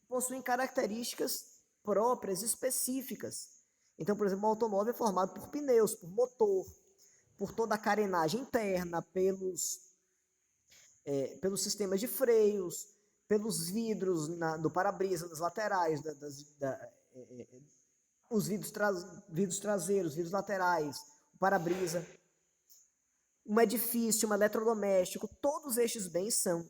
possuem características próprias, específicas. Então, por exemplo, um automóvel é formado por pneus, por motor, por toda a carenagem interna, pelos sistemas de freios, pelos vidros do para-brisa, das laterais, os vidros traseiros, vidros laterais, o para-brisa. Um edifício, um eletrodoméstico, todos estes bens são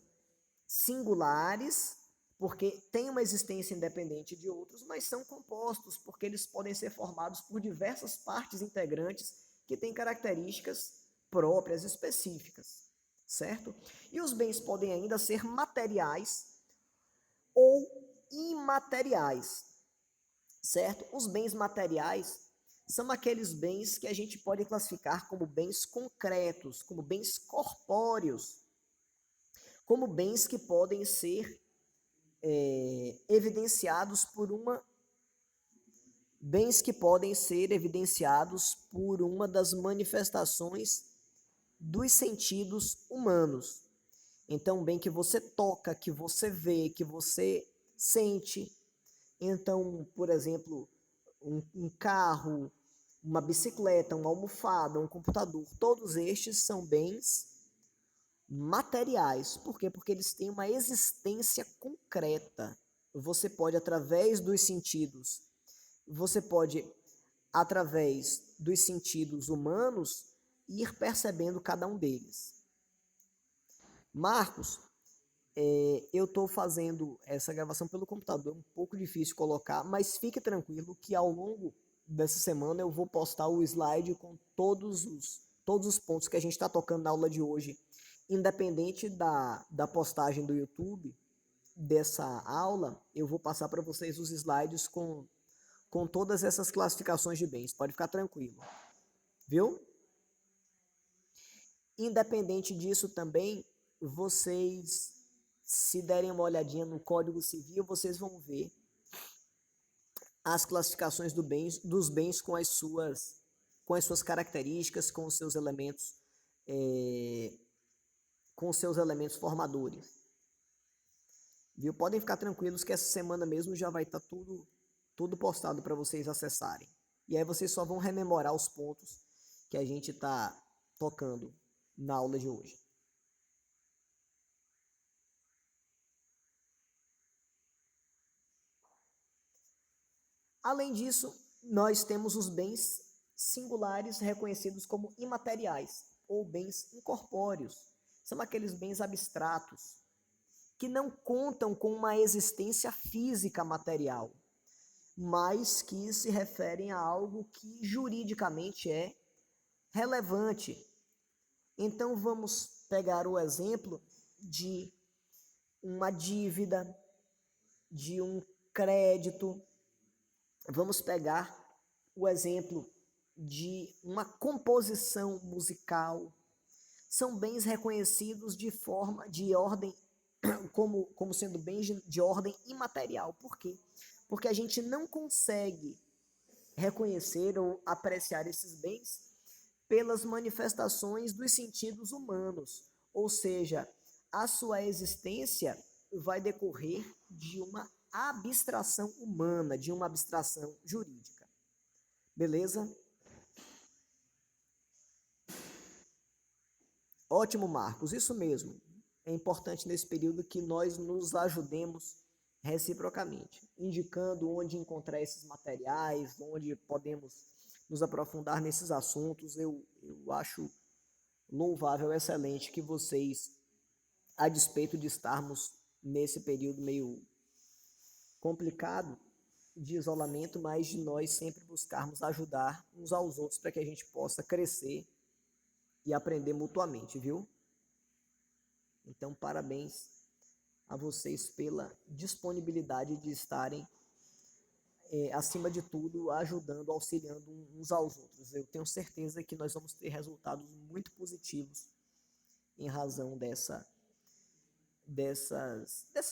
singulares, porque têm uma existência independente de outros, mas são compostos, porque eles podem ser formados por diversas partes integrantes que têm características próprias, específicas, certo? E os bens podem ainda ser materiais ou imateriais, certo? Os bens materiais são aqueles bens que a gente pode classificar como bens concretos, como bens corpóreos, como bens que podem ser evidenciados por uma das manifestações dos sentidos humanos. Então, bem que você toca, que você vê, que você sente. Então, por exemplo, um carro, uma bicicleta, uma almofada, um computador, todos estes são bens materiais. Por quê? Porque eles têm uma existência concreta. Você pode, através dos sentidos humanos, ir percebendo cada um deles. Marcos, eu estou fazendo essa gravação pelo computador, é um pouco difícil colocar, mas fique tranquilo que ao longo dessa semana eu vou postar o slide com todos os pontos que a gente está tocando na aula de hoje, independente da postagem do YouTube dessa aula, eu vou passar para vocês os slides com todas essas classificações de bens, pode ficar tranquilo, viu? Independente disso também, vocês, se derem uma olhadinha no Código Civil, vocês vão ver as classificações dos bens com as suas características, com os seus elementos, com os seus elementos formadores. Viu? Podem ficar tranquilos que essa semana mesmo já vai estar tudo postado para vocês acessarem. E aí vocês só vão rememorar os pontos que a gente está tocando na aula de hoje. Além disso, nós temos os bens singulares reconhecidos como imateriais ou bens incorpóreos. São aqueles bens abstratos que não contam com uma existência física material, mas que se referem a algo que juridicamente é relevante. Então vamos pegar o exemplo de uma dívida, de um crédito. Vamos pegar o exemplo de uma composição musical. São bens reconhecidos de ordem, como sendo bens de ordem imaterial. Por quê? Porque a gente não consegue reconhecer ou apreciar esses bens pelas manifestações dos sentidos humanos, ou seja, a sua existência vai decorrer de uma abstração humana, de uma abstração jurídica. Beleza? Ótimo, Marcos, isso mesmo. É importante nesse período que nós nos ajudemos reciprocamente, indicando onde encontrar esses materiais, onde podemos nos aprofundar nesses assuntos. Eu acho louvável, excelente que vocês, a despeito de estarmos nesse período meio complicado de isolamento, mas de nós sempre buscarmos ajudar uns aos outros para que a gente possa crescer e aprender mutuamente, viu? Então, parabéns a vocês pela disponibilidade de estarem, acima de tudo, ajudando, auxiliando uns aos outros. Eu tenho certeza que nós vamos ter resultados muito positivos em razão dessas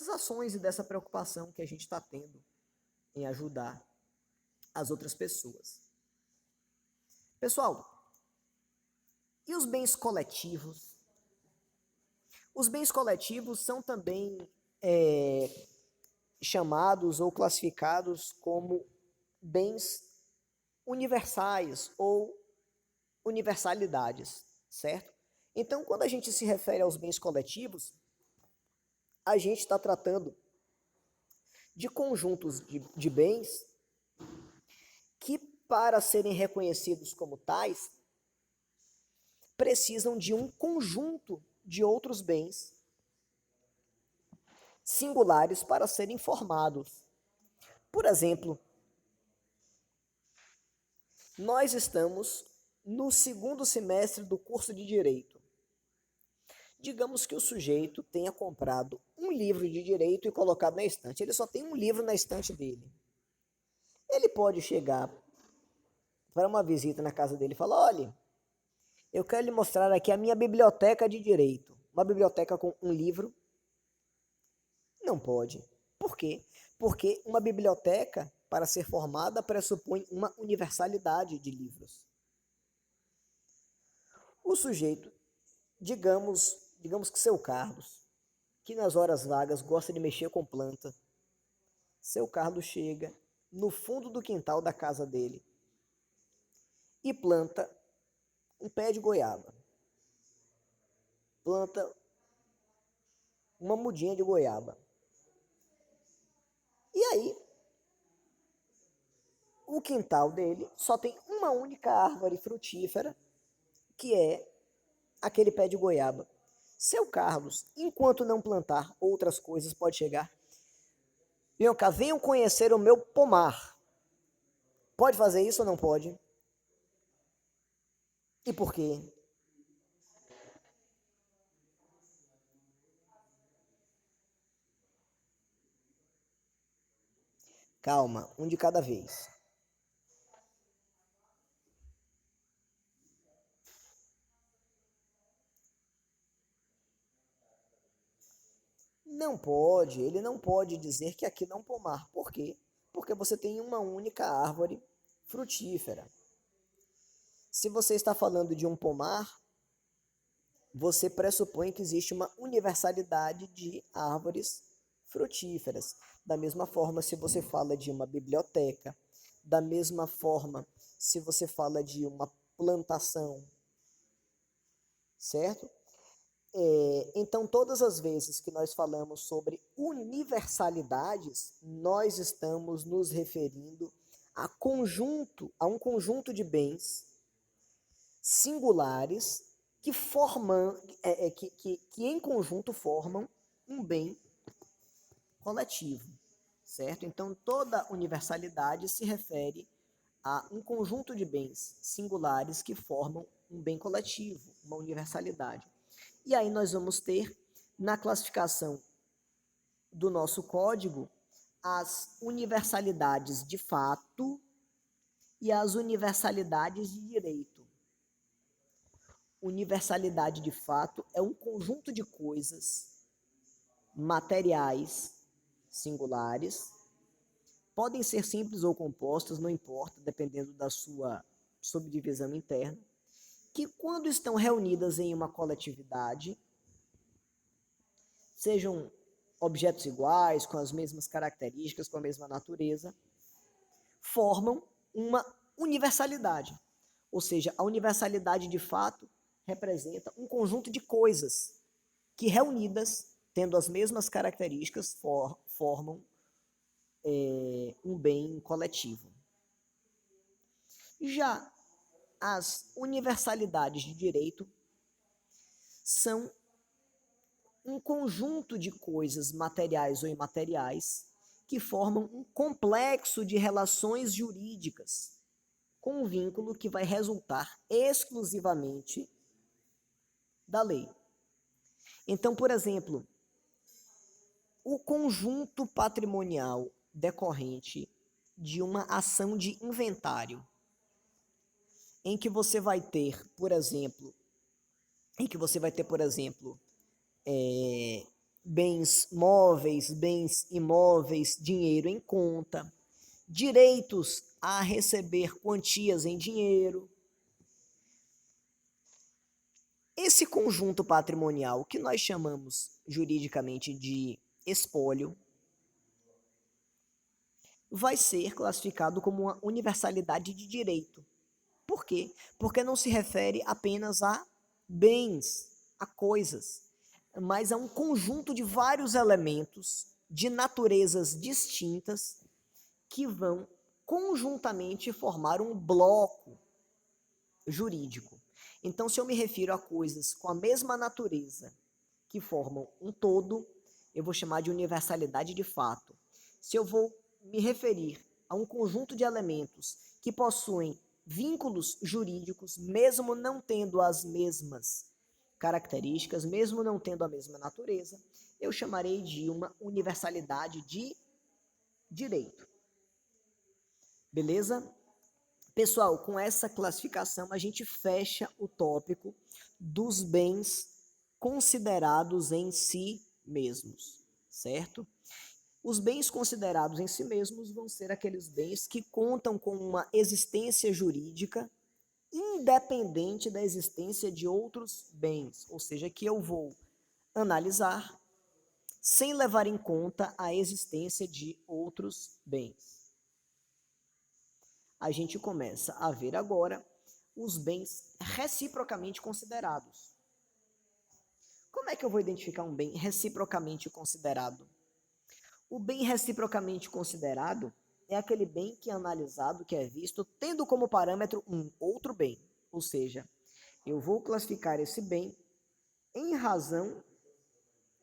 ações e dessa preocupação que a gente está tendo em ajudar as outras pessoas. Pessoal, e os bens coletivos? Os bens coletivos são também chamados ou classificados como bens universais ou universalidades, certo? Então, quando a gente se refere aos bens coletivos, a gente está tratando de conjuntos de bens que, para serem reconhecidos como tais, precisam de um conjunto de outros bens singulares para serem formados. Por exemplo, nós estamos no segundo semestre do curso de Direito. Digamos que o sujeito tenha comprado um livro de direito e colocado na estante. Ele só tem um livro na estante dele. Ele pode chegar para uma visita na casa dele e falar: olha, eu quero lhe mostrar aqui a minha biblioteca de direito. Uma biblioteca com um livro? Não pode. Por quê? Porque uma biblioteca, para ser formada, pressupõe uma universalidade de livros. O sujeito, digamos que seu Carlos, que nas horas vagas gosta de mexer com planta, seu Carlos chega no fundo do quintal da casa dele e planta um pé de goiaba. Planta uma mudinha de goiaba. E aí, o quintal dele só tem uma única árvore frutífera que é aquele pé de goiaba. Seu Carlos, enquanto não plantar outras coisas, pode chegar. Venham cá, venham conhecer o meu pomar. Pode fazer isso ou não pode? E por quê? Calma, um de cada vez. Não pode, ele não pode dizer que aqui não pomar. Por quê? Porque você tem uma única árvore frutífera. Se você está falando de um pomar, você pressupõe que existe uma universalidade de árvores frutíferas. Da mesma forma, se você fala de uma biblioteca, da mesma forma, se você fala de uma plantação, certo? Então, todas as vezes que nós falamos sobre universalidades, nós estamos nos referindo a um conjunto de bens singulares que formam, que em conjunto formam um bem coletivo, certo? Então, toda universalidade se refere a um conjunto de bens singulares que formam um bem coletivo, uma universalidade. E aí nós vamos ter, na classificação do nosso código, as universalidades de fato e as universalidades de direito. Universalidade de fato é um conjunto de coisas materiais singulares, podem ser simples ou compostas, não importa, dependendo da sua subdivisão interna, que quando estão reunidas em uma coletividade, sejam objetos iguais, com as mesmas características, com a mesma natureza, formam uma universalidade. Ou seja, a universalidade de fato representa um conjunto de coisas que reunidas, tendo as mesmas características, formam um bem coletivo. Já as universalidades de direito são um conjunto de coisas materiais ou imateriais que formam um complexo de relações jurídicas com um vínculo que vai resultar exclusivamente da lei. Então, por exemplo, o conjunto patrimonial decorrente de uma ação de inventário, em que você vai ter, por exemplo, bens móveis, bens imóveis, dinheiro em conta, direitos a receber quantias em dinheiro. Esse conjunto patrimonial, que nós chamamos juridicamente de espólio, vai ser classificado como uma universalidade de direito. Por quê? Porque não se refere apenas a bens, a coisas, mas a um conjunto de vários elementos de naturezas distintas que vão conjuntamente formar um bloco jurídico. Então, se eu me refiro a coisas com a mesma natureza que formam um todo, eu vou chamar de universalidade de fato. Se eu vou me referir a um conjunto de elementos que possuem vínculos jurídicos, mesmo não tendo as mesmas características, mesmo não tendo a mesma natureza, eu chamarei de uma universalidade de direito. Beleza? Pessoal, com essa classificação a gente fecha o tópico dos bens considerados em si mesmos, certo? Os bens considerados em si mesmos vão ser aqueles bens que contam com uma existência jurídica independente da existência de outros bens, ou seja, que eu vou analisar sem levar em conta a existência de outros bens. A gente começa a ver agora os bens reciprocamente considerados. Como é que eu vou identificar um bem reciprocamente considerado? O bem reciprocamente considerado é aquele bem que é analisado, que é visto, tendo como parâmetro um outro bem. Ou seja, Eu vou classificar esse bem em razão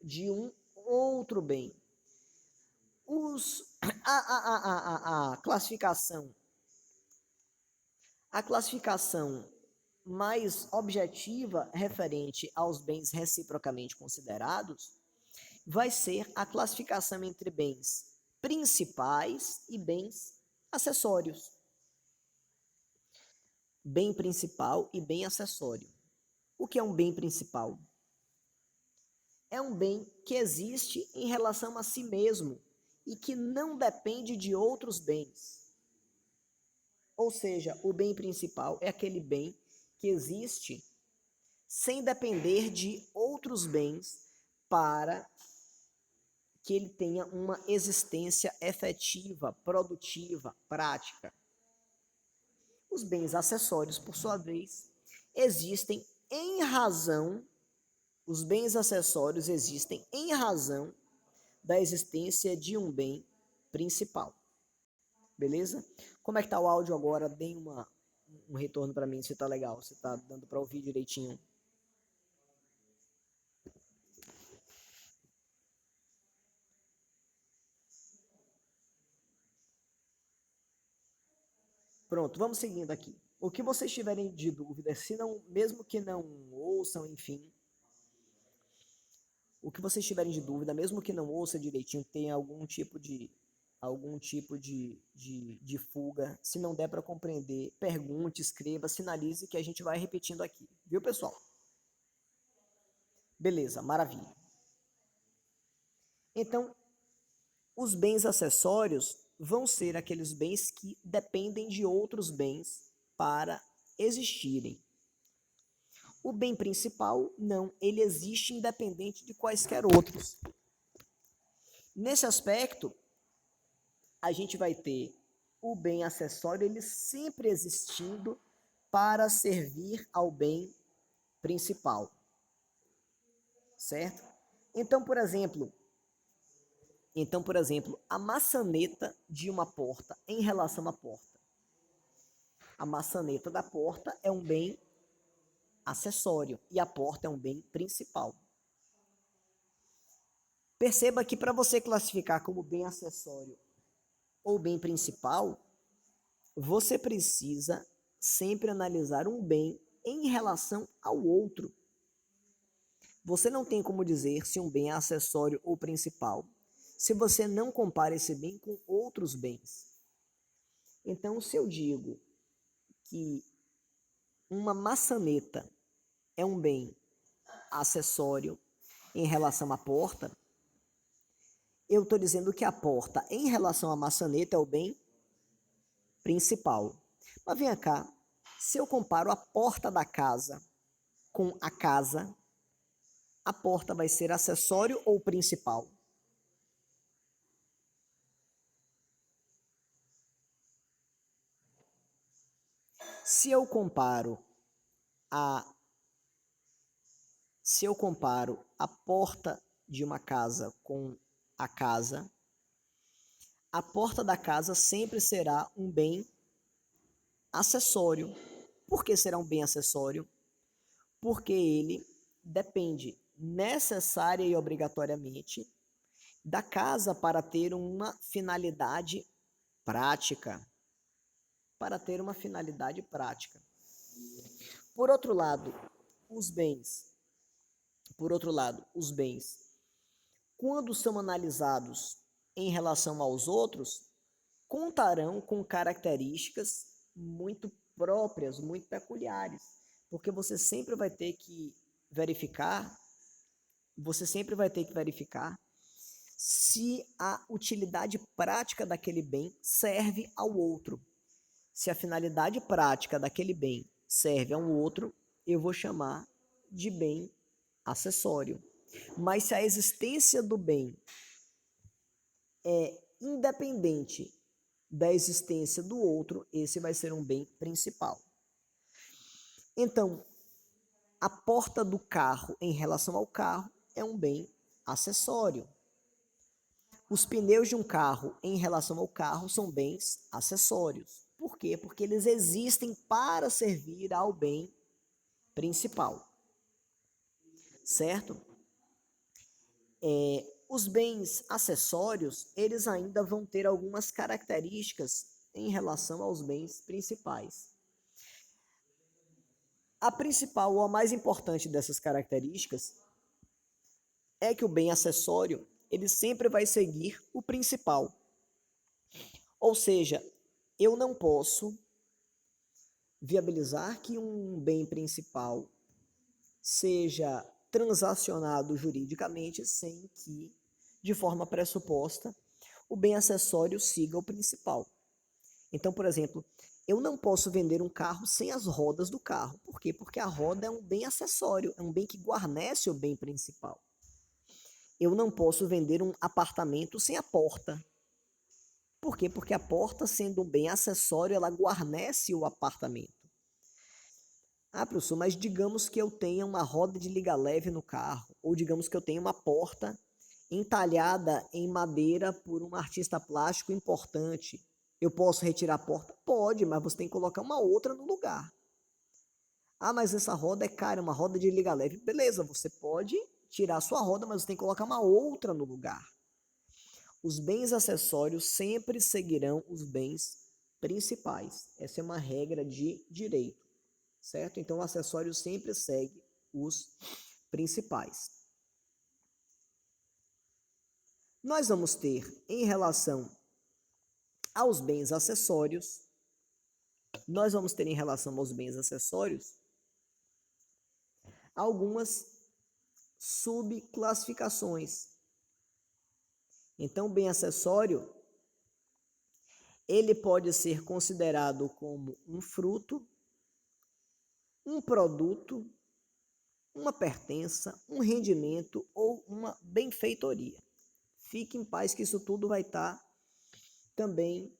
de um outro bem. A classificação mais objetiva referente aos bens reciprocamente considerados vai ser a classificação entre bens principais e bens acessórios. Bem principal e bem acessório. O que é um bem principal? É um bem que existe em relação a si mesmo e que não depende de outros bens. Ou seja, o bem principal é aquele bem que existe sem depender de outros bens para que ele tenha uma existência efetiva, produtiva, prática. Os bens acessórios, por sua vez, existem em razão, os bens acessórios existem em razão da existência de um bem principal. Beleza? Como é que tá o áudio agora? Dê um retorno para mim se tá legal, se tá dando para ouvir direitinho. Pronto, vamos seguindo aqui. O que vocês tiverem de dúvida, se não, mesmo que não ouçam, enfim, o que vocês tiverem de dúvida, mesmo que não ouça direitinho, tenha algum tipo de fuga, se não der para compreender, pergunte, escreva, sinalize que a gente vai repetindo aqui, viu, pessoal? Beleza, maravilha. Então, os bens acessórios vão ser aqueles bens que dependem de outros bens para existirem. O bem principal, não, ele existe independente de quaisquer outros. Nesse aspecto, a gente vai ter o bem acessório, ele sempre existindo para servir ao bem principal. Certo? Então, por exemplo, a maçaneta de uma porta em relação à porta. A maçaneta da porta é um bem acessório e a porta é um bem principal. Perceba que para você classificar como bem acessório ou bem principal, você precisa sempre analisar um bem em relação ao outro. Você não tem como dizer se um bem é acessório ou principal se você não compara esse bem com outros bens. Então, se eu digo que uma maçaneta é um bem acessório em relação à porta, eu estou dizendo que a porta em relação à maçaneta é o bem principal. Mas venha cá, se eu comparo a porta da casa com a casa, a porta vai ser acessório ou principal? Se eu comparo a porta de uma casa com a casa, a porta da casa sempre será um bem acessório. Por que será um bem acessório? Porque ele depende necessária e obrigatoriamente da casa para ter uma finalidade prática. Por outro lado, os bens, quando são analisados em relação aos outros, contarão com características muito próprias, muito peculiares, porque você sempre vai ter que verificar se a utilidade prática daquele bem serve ao outro. Se a finalidade prática daquele bem serve ao outro, eu vou chamar de bem acessório. Mas se a existência do bem é independente da existência do outro, esse vai ser um bem principal. Então, a porta do carro em relação ao carro é um bem acessório. Os pneus de um carro em relação ao carro são bens acessórios. Por quê? Porque eles existem para servir ao bem principal, certo? Os bens acessórios, eles ainda vão ter algumas características em relação aos bens principais. A principal ou a mais importante dessas características é que o bem acessório, ele sempre vai seguir o principal. Ou seja, eu não posso viabilizar que um bem principal seja transacionado juridicamente sem que, de forma pressuposta, o bem acessório siga o principal. Então, por exemplo, eu não posso vender um carro sem as rodas do carro. Por quê? Porque a roda é um bem acessório, é um bem que guarnece o bem principal. Eu não posso vender um apartamento sem a porta. Por quê? Porque a porta, sendo um bem acessório, ela guarnece o apartamento. Ah, professor, mas digamos que eu tenha uma roda de liga leve no carro, ou digamos que eu tenha uma porta entalhada em madeira por um artista plástico importante. Eu posso retirar a porta? Pode, mas você tem que colocar uma outra no lugar. Ah, mas essa roda é cara, uma roda de liga leve. Beleza, você pode tirar a sua roda, mas você tem que colocar uma outra no lugar. Os bens acessórios sempre seguirão os bens principais. Essa é uma regra de direito, certo? Então, o acessório sempre segue os principais. Nós vamos ter, em relação aos bens acessórios, algumas subclassificações. Então, o bem acessório, ele pode ser considerado como um fruto, um produto, uma pertença, um rendimento ou uma benfeitoria. Fique em paz que isso tudo vai estar também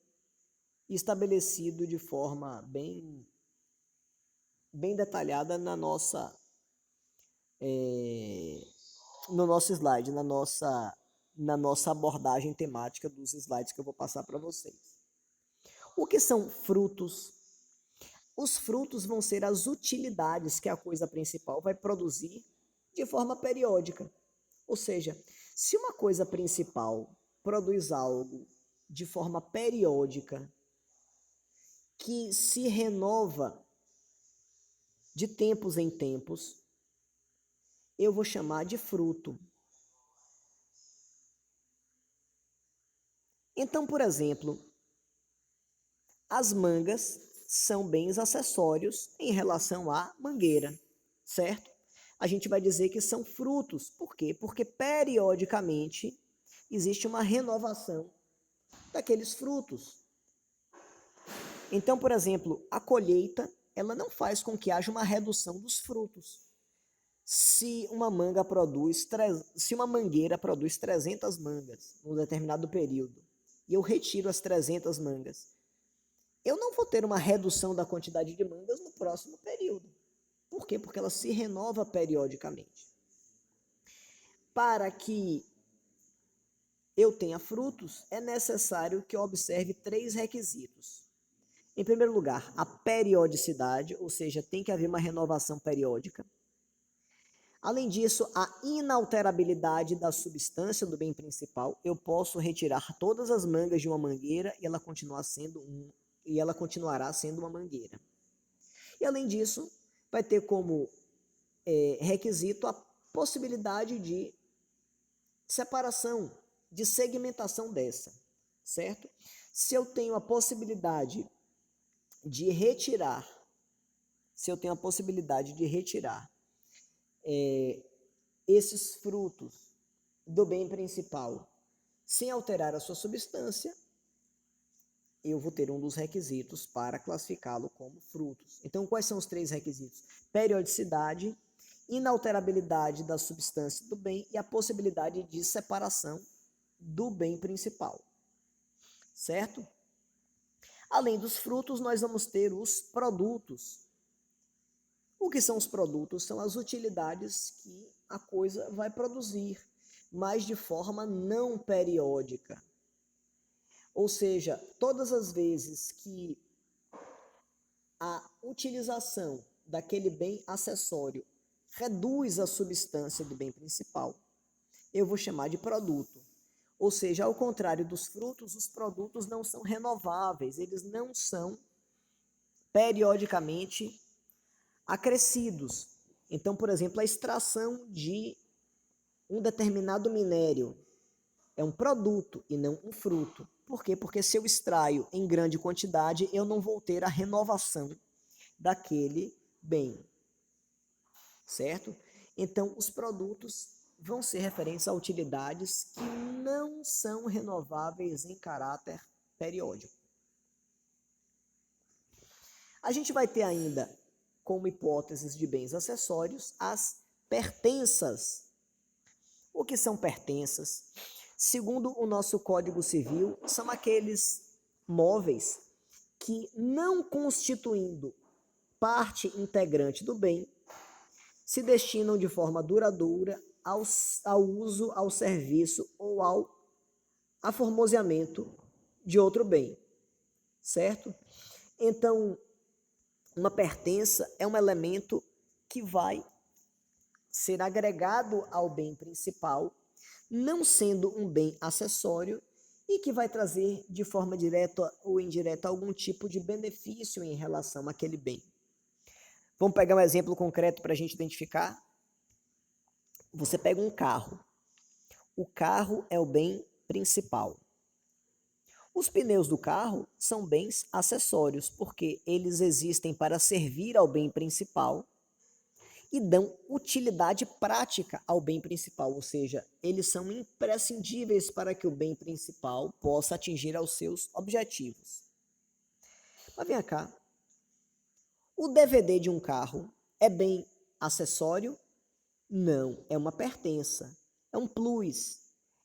estabelecido de forma bem detalhada no nosso slide, na nossa abordagem temática dos slides que eu vou passar para vocês. O que são frutos? Os frutos vão ser as utilidades que a coisa principal vai produzir de forma periódica. Ou seja, se uma coisa principal produz algo de forma periódica, que se renova de tempos em tempos, eu vou chamar de fruto. Então, por exemplo, as mangas são bens acessórios em relação à mangueira, certo? A gente vai dizer que são frutos. Por quê? Porque periodicamente existe uma renovação daqueles frutos. Então, por exemplo, a colheita, ela não faz com que haja uma redução dos frutos. Se uma mangueira produz 300 mangas num determinado período, e eu retiro as 300 mangas, eu não vou ter uma redução da quantidade de mangas no próximo período. Por quê? Porque ela se renova periodicamente. Para que eu tenha frutos, é necessário que eu observe 3 requisitos. Em primeiro lugar, a periodicidade, ou seja, tem que haver uma renovação periódica. Além disso, a inalterabilidade da substância do bem principal. Eu posso retirar todas as mangas de uma mangueira e ela continuará sendo uma mangueira. E além disso, vai ter como requisito a possibilidade de separação, de segmentação dessa, certo? Se eu tenho a possibilidade de retirar, esses frutos do bem principal sem alterar a sua substância, eu vou ter um dos requisitos para classificá-lo como frutos. Então, quais são os 3 requisitos? Periodicidade, inalterabilidade da substância do bem e a possibilidade de separação do bem principal, certo? Além dos frutos, nós vamos ter os produtos. O que são os produtos? São as utilidades que a coisa vai produzir, mas de forma não periódica. Ou seja, todas as vezes que a utilização daquele bem acessório reduz a substância do bem principal, eu vou chamar de produto. Ou seja, ao contrário dos frutos, os produtos não são renováveis, eles não são periodicamente acrescidos. Então, por exemplo, a extração de um determinado minério é um produto e não um fruto. Por quê? Porque se eu extraio em grande quantidade, eu não vou ter a renovação daquele bem, certo? Então, os produtos vão ser referentes a utilidades que não são renováveis em caráter periódico. A gente vai ter ainda, como hipóteses de bens acessórios, as pertenças. O que são pertenças? Segundo o nosso Código Civil, são aqueles móveis que, não constituindo parte integrante do bem, se destinam de forma duradoura ao uso, ao serviço ou ao aformoseamento de outro bem, certo? Então, uma pertença é um elemento que vai ser agregado ao bem principal, não sendo um bem acessório e que vai trazer de forma direta ou indireta algum tipo de benefício em relação àquele bem. Vamos pegar um exemplo concreto para a gente identificar? Você pega um carro. O carro é o bem principal. Os pneus do carro são bens acessórios, porque eles existem para servir ao bem principal e dão utilidade prática ao bem principal, ou seja, eles são imprescindíveis para que o bem principal possa atingir aos seus objetivos. Mas vem cá, o DVD de um carro é bem acessório? Não, é uma pertença, é um plus,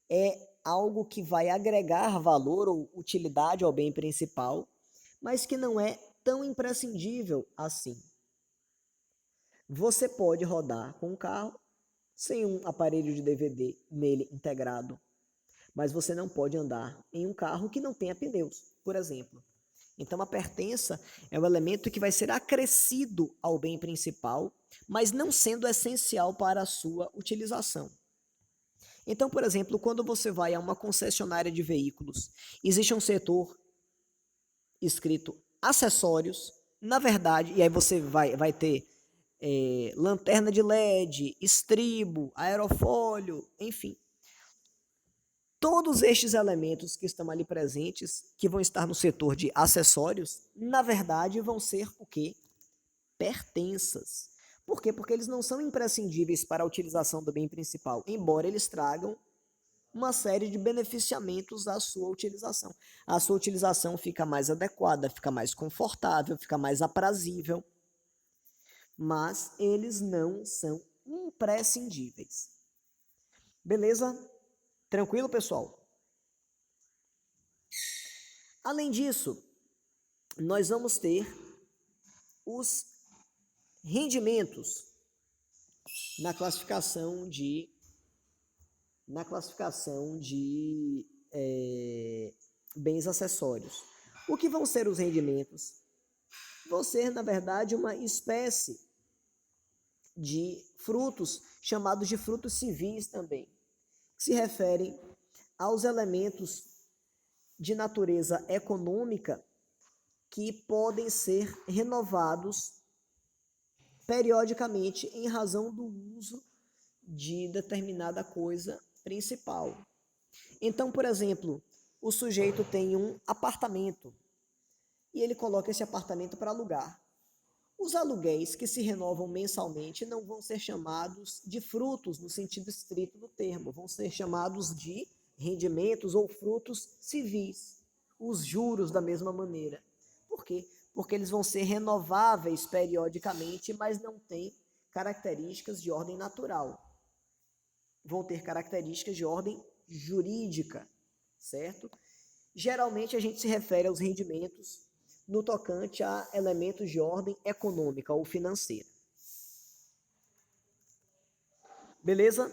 é algo que vai agregar valor ou utilidade ao bem principal, mas que não é tão imprescindível assim. Você pode rodar com um carro sem um aparelho de DVD nele integrado, mas você não pode andar em um carro que não tenha pneus, por exemplo. Então, a pertença é um elemento que vai ser acrescido ao bem principal, mas não sendo essencial para a sua utilização. Então, por exemplo, quando você vai a uma concessionária de veículos, existe um setor escrito acessórios, na verdade, e aí você vai ter lanterna de LED, estribo, aerofólio, enfim. Todos estes elementos que estão ali presentes, que vão estar no setor de acessórios, na verdade vão ser o quê? Pertenças. Por quê? Porque eles não são imprescindíveis para a utilização do bem principal, embora eles tragam uma série de beneficiamentos à sua utilização. A sua utilização fica mais adequada, fica mais confortável, fica mais aprazível, mas eles não são imprescindíveis. Beleza? Tranquilo, pessoal? Além disso, nós vamos ter os rendimentos na classificação de bens acessórios. O que vão ser os rendimentos? Vão ser, na verdade, uma espécie de frutos, chamados de frutos civis também, que se referem aos elementos de natureza econômica que podem ser renovados periodicamente em razão do uso de determinada coisa principal. Então, por exemplo, o sujeito tem um apartamento e ele coloca esse apartamento para alugar. Os aluguéis que se renovam mensalmente não vão ser chamados de frutos no sentido estrito do termo, vão ser chamados de rendimentos ou frutos civis. Os juros da mesma maneira. Por quê? Porque eles vão ser renováveis periodicamente, mas não têm características de ordem natural. Vão ter características de ordem jurídica, certo? Geralmente a gente se refere aos rendimentos no tocante a elementos de ordem econômica ou financeira. Beleza?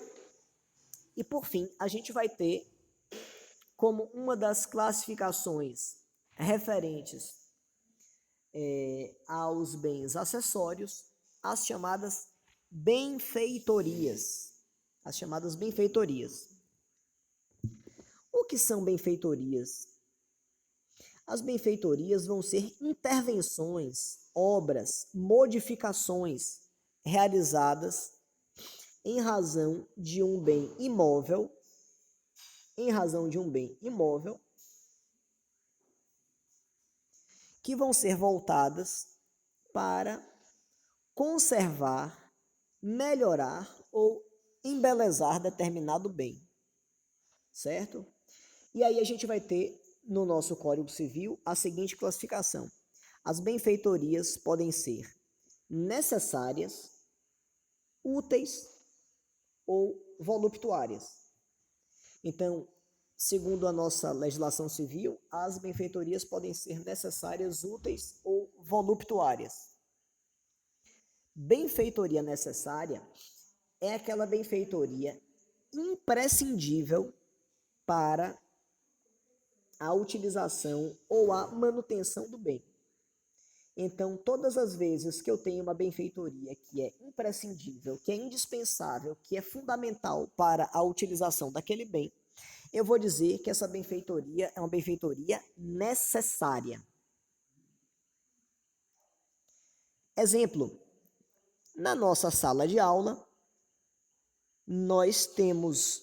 E por fim, a gente vai ter como uma das classificações referentes aos bens acessórios, as chamadas benfeitorias. As chamadas benfeitorias. O que são benfeitorias? As benfeitorias vão ser intervenções, obras, modificações realizadas em razão de um bem imóvel, que vão ser voltadas para conservar, melhorar ou embelezar determinado bem, certo? E aí a gente vai ter no nosso Código Civil a seguinte classificação: as benfeitorias podem ser necessárias, úteis ou voluptuárias. Então, segundo a nossa legislação civil, as benfeitorias podem ser necessárias, úteis ou voluptuárias. Benfeitoria necessária é aquela benfeitoria imprescindível para a utilização ou a manutenção do bem. Então, todas as vezes que eu tenho uma benfeitoria que é imprescindível, que é indispensável, que é fundamental para a utilização daquele bem, eu vou dizer que essa benfeitoria é uma benfeitoria necessária. Exemplo, na nossa sala de aula, nós temos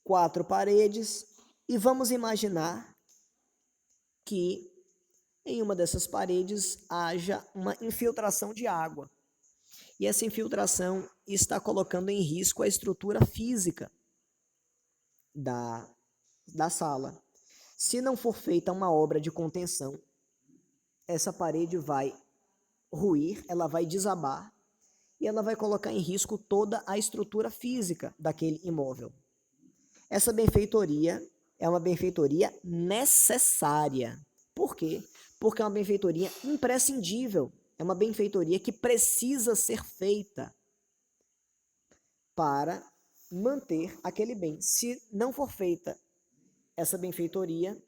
4 paredes e vamos imaginar que em uma dessas paredes haja uma infiltração de água. E essa infiltração está colocando em risco a estrutura física da sala. Se não for feita uma obra de contenção, essa parede vai ruir, ela vai desabar e ela vai colocar em risco toda a estrutura física daquele imóvel. Essa benfeitoria é uma benfeitoria necessária. Por quê? Porque é uma benfeitoria imprescindível, é uma benfeitoria que precisa ser feita para manter aquele bem. Se não for feita essa benfeitoria,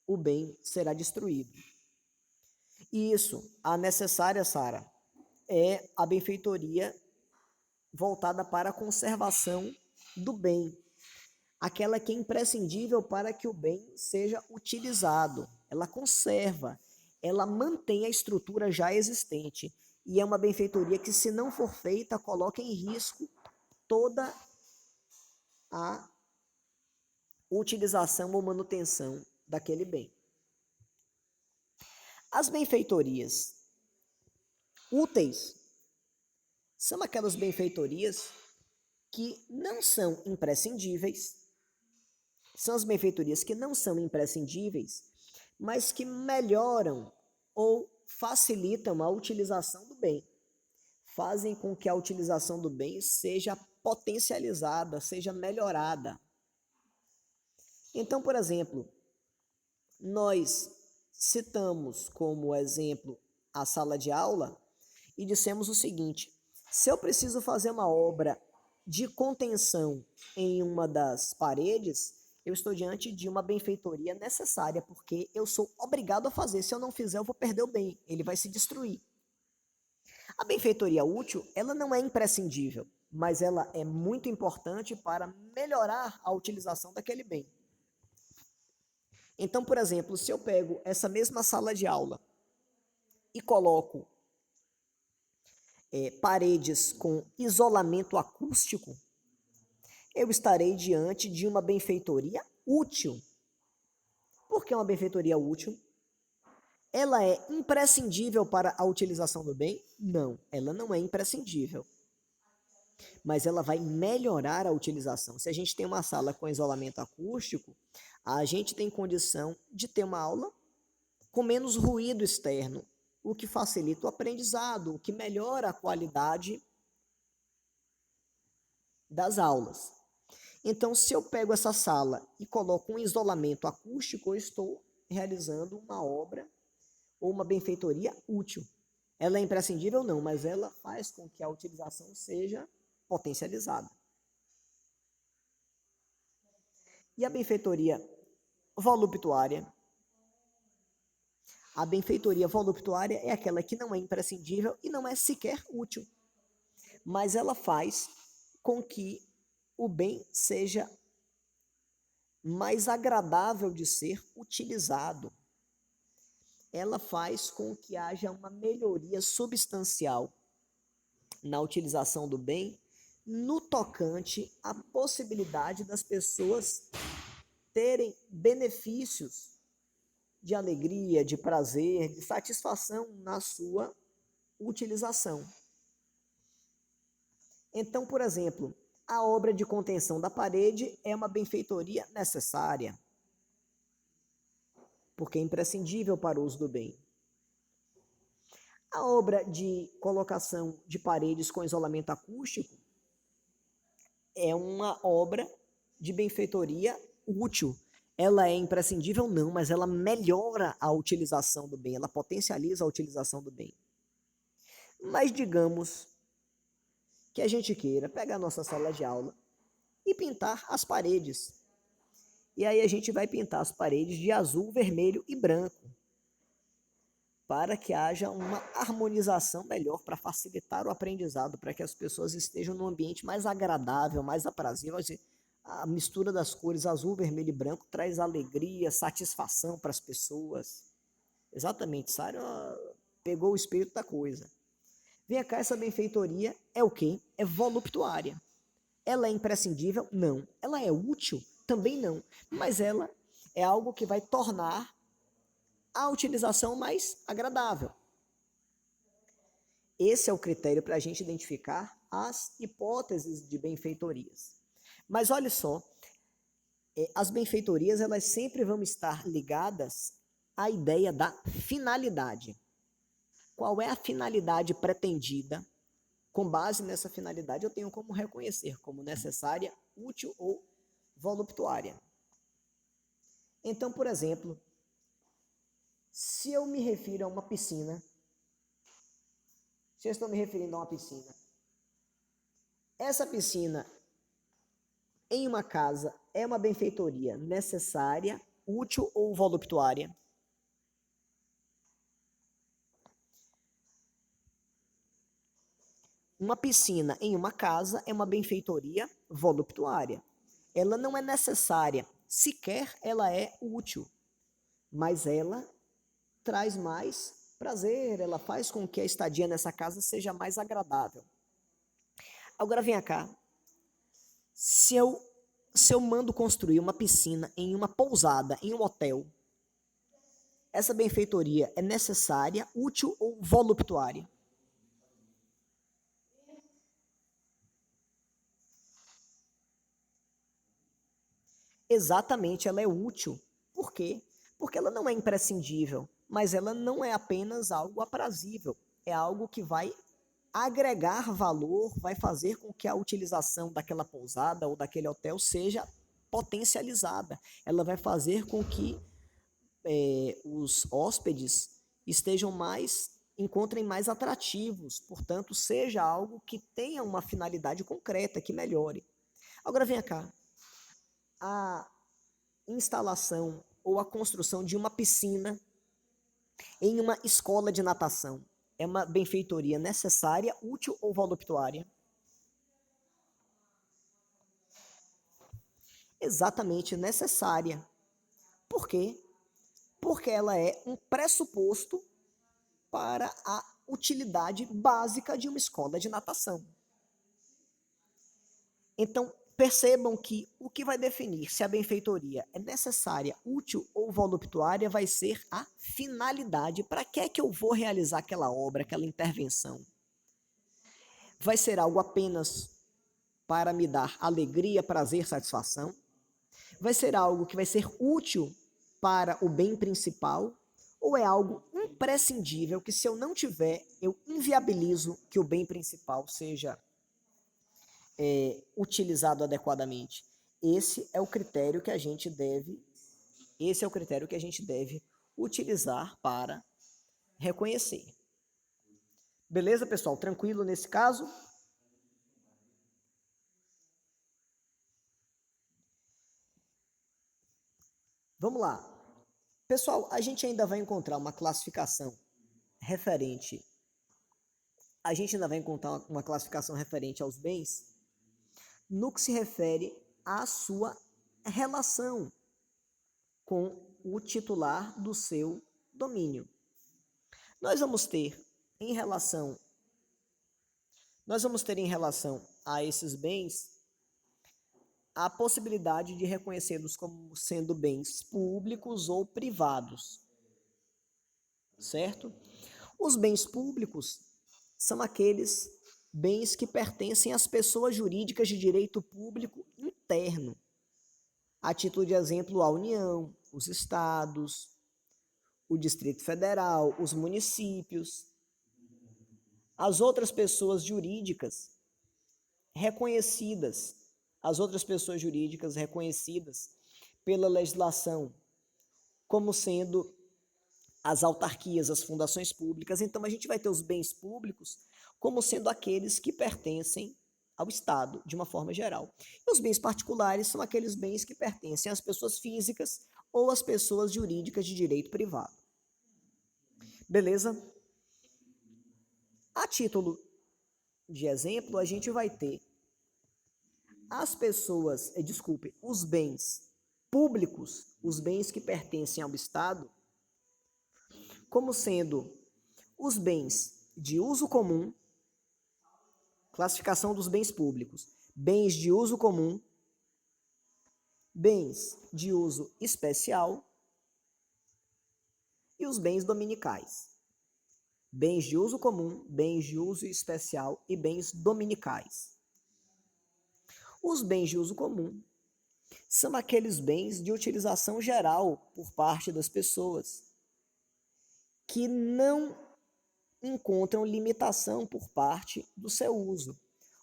o bem será destruído. Isso, a necessária, Sara, é a benfeitoria voltada para a conservação do bem. Aquela que é imprescindível para que o bem seja utilizado. Ela conserva, ela mantém a estrutura já existente. E é uma benfeitoria que, se não for feita, coloca em risco toda a utilização ou manutenção daquele bem. As benfeitorias úteis são aquelas benfeitorias que não são imprescindíveis, são as benfeitorias que não são imprescindíveis, mas que melhoram ou facilitam a utilização do bem, fazem com que a utilização do bem seja potencializada, seja melhorada. Então, por exemplo, nós citamos como exemplo a sala de aula e dissemos o seguinte: se eu preciso fazer uma obra de contenção em uma das paredes, eu estou diante de uma benfeitoria necessária, porque eu sou obrigado a fazer. Se eu não fizer, eu vou perder o bem, ele vai se destruir. A benfeitoria útil, ela não é imprescindível, mas ela é muito importante para melhorar a utilização daquele bem. Então, por exemplo, se eu pego essa mesma sala de aula e coloco paredes com isolamento acústico, eu estarei diante de uma benfeitoria útil. Por que uma benfeitoria útil? Ela é imprescindível para a utilização do bem? Não, ela não é imprescindível. Mas ela vai melhorar a utilização. Se a gente tem uma sala com isolamento acústico, a gente tem condição de ter uma aula com menos ruído externo, o que facilita o aprendizado, o que melhora a qualidade das aulas. Então, se eu pego essa sala e coloco um isolamento acústico, eu estou realizando uma obra ou uma benfeitoria útil. Ela é imprescindível? Não, mas ela faz com que a utilização seja potencializada. E a benfeitoria voluptuária? A benfeitoria voluptuária é aquela que não é imprescindível e não é sequer útil, mas ela faz com que o bem seja mais agradável de ser utilizado. Ela faz com que haja uma melhoria substancial na utilização do bem no tocante à possibilidade das pessoas terem benefícios de alegria, de prazer, de satisfação na sua utilização. Então, por exemplo, a obra de contenção da parede é uma benfeitoria necessária, porque é imprescindível para o uso do bem. A obra de colocação de paredes com isolamento acústico é uma obra de benfeitoria útil. Ela é imprescindível? Não, mas ela melhora a utilização do bem, ela potencializa a utilização do bem. Mas digamos que a gente queira pegar a nossa sala de aula e pintar as paredes. E aí a gente vai pintar as paredes de azul, vermelho e branco, para que haja uma harmonização melhor, para facilitar o aprendizado, para que as pessoas estejam num ambiente mais agradável, mais aprazível. A mistura das cores azul, vermelho e branco traz alegria, satisfação para as pessoas. Exatamente, Sário pegou o espírito da coisa. Vem cá, essa benfeitoria é o quê? É voluptuária. Ela é imprescindível? Não. Ela é útil? Também não. Mas ela é algo que vai tornar a utilização mais agradável. Esse é o critério para a gente identificar as hipóteses de benfeitorias. Mas olha só, as benfeitorias elas sempre vão estar ligadas à ideia da finalidade. Qual é a finalidade pretendida? Com base nessa finalidade, eu tenho como reconhecer como necessária, útil ou voluptuária. Então, por exemplo, se eu me refiro a uma piscina, se eu estou me referindo a uma piscina, essa piscina em uma casa é uma benfeitoria necessária, útil ou voluptuária? Uma piscina em uma casa é uma benfeitoria voluptuária. Ela não é necessária, sequer ela é útil, mas ela traz mais prazer, ela faz com que a estadia nessa casa seja mais agradável. Agora vem cá, se eu mando construir uma piscina em uma pousada, em um hotel, essa benfeitoria é necessária, útil ou voluptuária? Exatamente, ela é útil. Por quê? Porque ela não é imprescindível, mas ela não é apenas algo aprazível, é algo que vai agregar valor, vai fazer com que a utilização daquela pousada ou daquele hotel seja potencializada. Ela vai fazer com que os hóspedes estejam mais, encontrem mais atrativos, portanto, seja algo que tenha uma finalidade concreta, que melhore. Agora vem cá, a instalação ou a construção de uma piscina em uma escola de natação é uma benfeitoria necessária, útil ou voluptuária? Exatamente necessária. Por quê? Porque ela é um pressuposto para a utilidade básica de uma escola de natação. Então, percebam que o que vai definir se a benfeitoria é necessária, útil ou voluptuária vai ser a finalidade. Para que é que eu vou realizar aquela obra, aquela intervenção? Vai ser algo apenas para me dar alegria, prazer, satisfação? Vai ser algo que vai ser útil para o bem principal? Ou é algo imprescindível que, se eu não tiver, eu inviabilizo que o bem principal seja utilizado adequadamente? Esse é o critério que a gente deve, esse é o critério que a gente deve utilizar para reconhecer. Beleza, pessoal? Tranquilo nesse caso? Vamos lá. Pessoal, a gente ainda vai encontrar uma classificação referente, a gente ainda vai encontrar uma classificação referente aos bens no que se refere à sua relação com o titular do seu domínio. Nós vamos ter em relação a esses bens a possibilidade de reconhecê-los como sendo bens públicos ou privados, certo? Os bens públicos são aqueles bens que pertencem às pessoas jurídicas de direito público interno. A título de exemplo, a União, os estados, o Distrito Federal, os municípios. As outras pessoas jurídicas reconhecidas, pela legislação como sendo as autarquias, as fundações públicas. Então, a gente vai ter os bens públicos como sendo aqueles que pertencem ao Estado, de uma forma geral. E os bens particulares são aqueles bens que pertencem às pessoas físicas ou às pessoas jurídicas de direito privado. Beleza? A título de exemplo, a gente vai ter os bens públicos, os bens que pertencem ao Estado, como sendo os bens de uso comum, classificação dos bens públicos, bens de uso comum, bens de uso especial e os bens dominicais. Bens de uso comum, bens de uso especial e bens dominicais. Os bens de uso comum são aqueles bens de utilização geral por parte das pessoas, que não encontram limitação por parte do seu uso.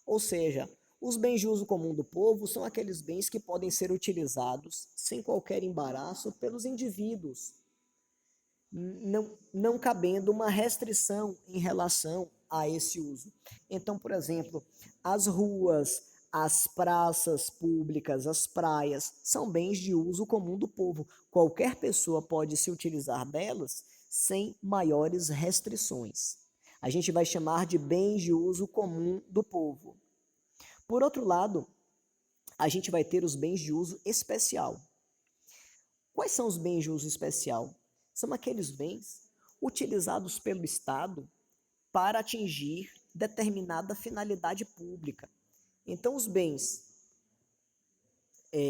Ou seja, os bens de uso comum do povo são aqueles bens que podem ser utilizados sem qualquer embaraço pelos indivíduos, não cabendo uma restrição em relação a esse uso. Então, por exemplo, as ruas, as praças públicas, as praias, são bens de uso comum do povo. Qualquer pessoa pode se utilizar delas sem maiores restrições. A gente vai chamar de bens de uso comum do povo. Por outro lado, a gente vai ter os bens de uso especial. Quais são os bens de uso especial? São aqueles bens utilizados pelo Estado para atingir determinada finalidade pública. Então, os bens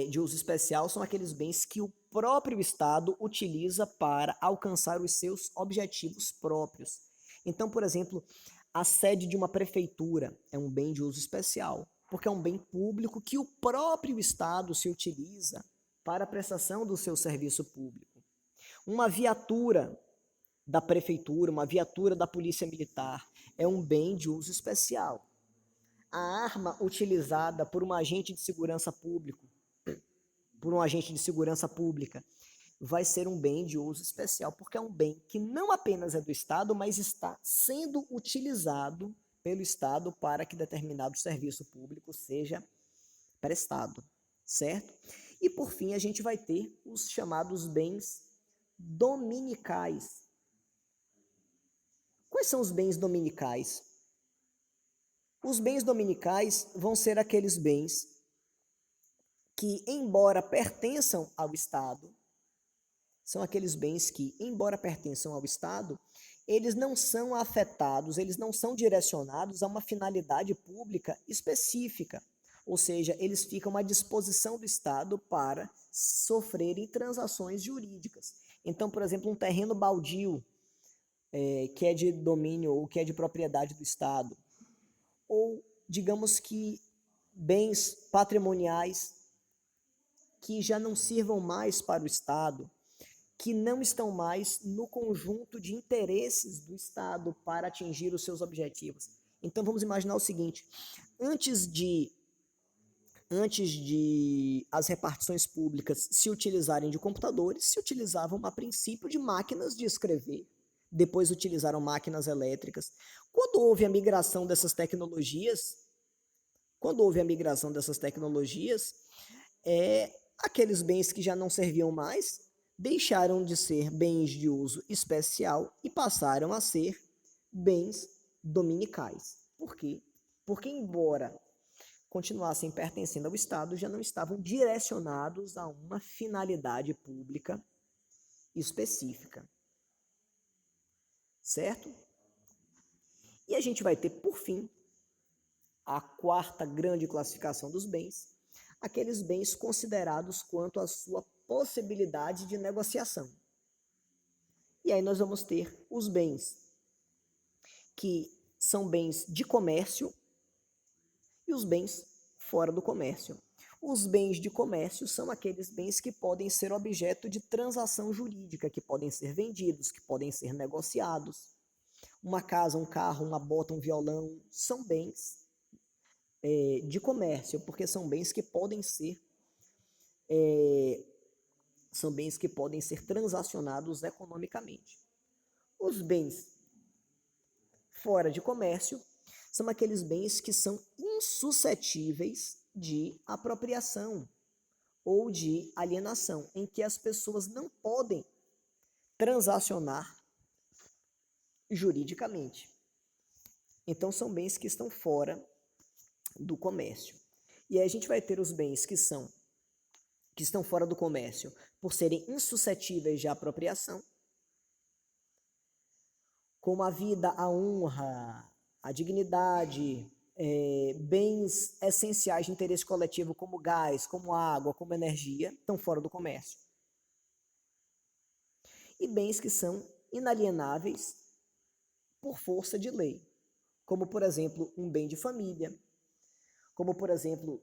de uso especial são aqueles bens que o próprio Estado utiliza para alcançar os seus objetivos próprios. Então, por exemplo, a sede de uma prefeitura é um bem de uso especial, porque é um bem público que o próprio Estado se utiliza para a prestação do seu serviço público. Uma viatura da prefeitura, uma viatura da polícia militar é um bem de uso especial. A arma utilizada por um agente de segurança pública, vai ser um bem de uso especial, porque é um bem que não apenas é do Estado, mas está sendo utilizado pelo Estado para que determinado serviço público seja prestado, certo? E por fim, a gente vai ter os chamados bens dominicais. Quais são os bens dominicais? Os bens dominicais vão ser aqueles bens que, embora pertençam ao Estado, eles não são afetados, eles não são direcionados a uma finalidade pública específica. Ou seja, eles ficam à disposição do Estado para sofrerem transações jurídicas. Então, por exemplo, um terreno baldio, que é de domínio ou que é de propriedade do Estado, ou, digamos que, bens patrimoniais que já não sirvam mais para o Estado, que não estão mais no conjunto de interesses do Estado para atingir os seus objetivos. Então, vamos imaginar o seguinte: antes de as repartições públicas se utilizarem de computadores, se utilizavam a princípio de máquinas de escrever, depois utilizaram máquinas elétricas. Quando houve a migração dessas tecnologias, aqueles bens que já não serviam mais deixaram de ser bens de uso especial e passaram a ser bens dominicais. Por quê? Porque, embora continuassem pertencendo ao Estado, já não estavam direcionados a uma finalidade pública específica. Certo? E a gente vai ter, por fim, a quarta grande classificação dos bens, aqueles bens considerados quanto à sua possibilidade de negociação. E aí nós vamos ter os bens que são bens de comércio e os bens fora do comércio. Os bens de comércio são aqueles bens que podem ser objeto de transação jurídica, que podem ser vendidos, que podem ser negociados. Uma casa, um carro, uma bota, um violão, são bens de comércio, porque são bens que podem ser transacionados economicamente. Os bens fora de comércio são aqueles bens que são insuscetíveis de apropriação ou de alienação, em que as pessoas não podem transacionar juridicamente. Então são bens que estão fora do comércio. E aí a gente vai ter os bens que estão fora do comércio por serem insuscetíveis de apropriação, como a vida, a honra, a dignidade, bens essenciais de interesse coletivo como gás, como água, como energia, estão fora do comércio. E bens que são inalienáveis por força de lei, como, por exemplo, um bem de família, como, por exemplo,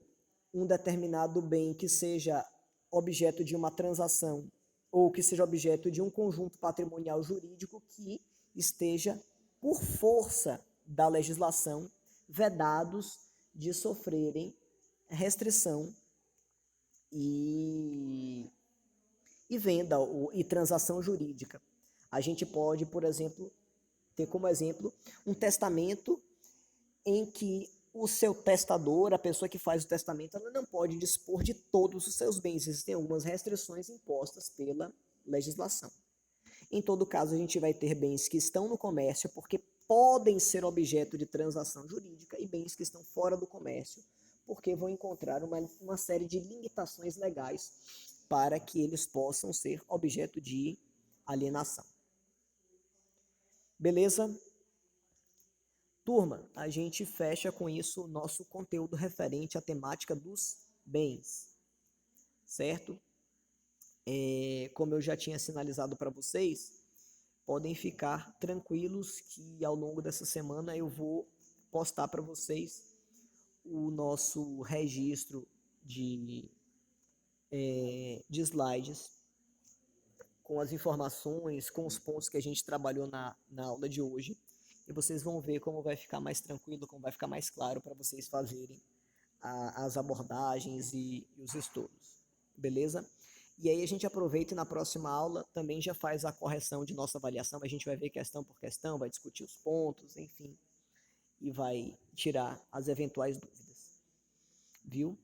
um determinado bem que seja objeto de uma transação ou que seja objeto de um conjunto patrimonial jurídico que esteja, por força da legislação, vedados de sofrerem restrição e venda e transação jurídica. A gente pode, por exemplo, ter como exemplo um testamento em que o seu testador, a pessoa que faz o testamento, ela não pode dispor de todos os seus bens. Existem algumas restrições impostas pela legislação. Em todo caso, a gente vai ter bens que estão no comércio porque podem ser objeto de transação jurídica e bens que estão fora do comércio porque vão encontrar uma série de limitações legais para que eles possam ser objeto de alienação. Beleza? Turma, a gente fecha com isso o nosso conteúdo referente à temática dos bens, certo? Como eu já tinha sinalizado para vocês, podem ficar tranquilos que ao longo dessa semana eu vou postar para vocês o nosso registro de slides com as informações, com os pontos que a gente trabalhou na aula de hoje. E vocês vão ver como vai ficar mais tranquilo, como vai ficar mais claro para vocês fazerem as abordagens e os estudos. Beleza? E aí a gente aproveita e na próxima aula também já faz a correção de nossa avaliação. A gente vai ver questão por questão, vai discutir os pontos, enfim, e vai tirar as eventuais dúvidas. Viu?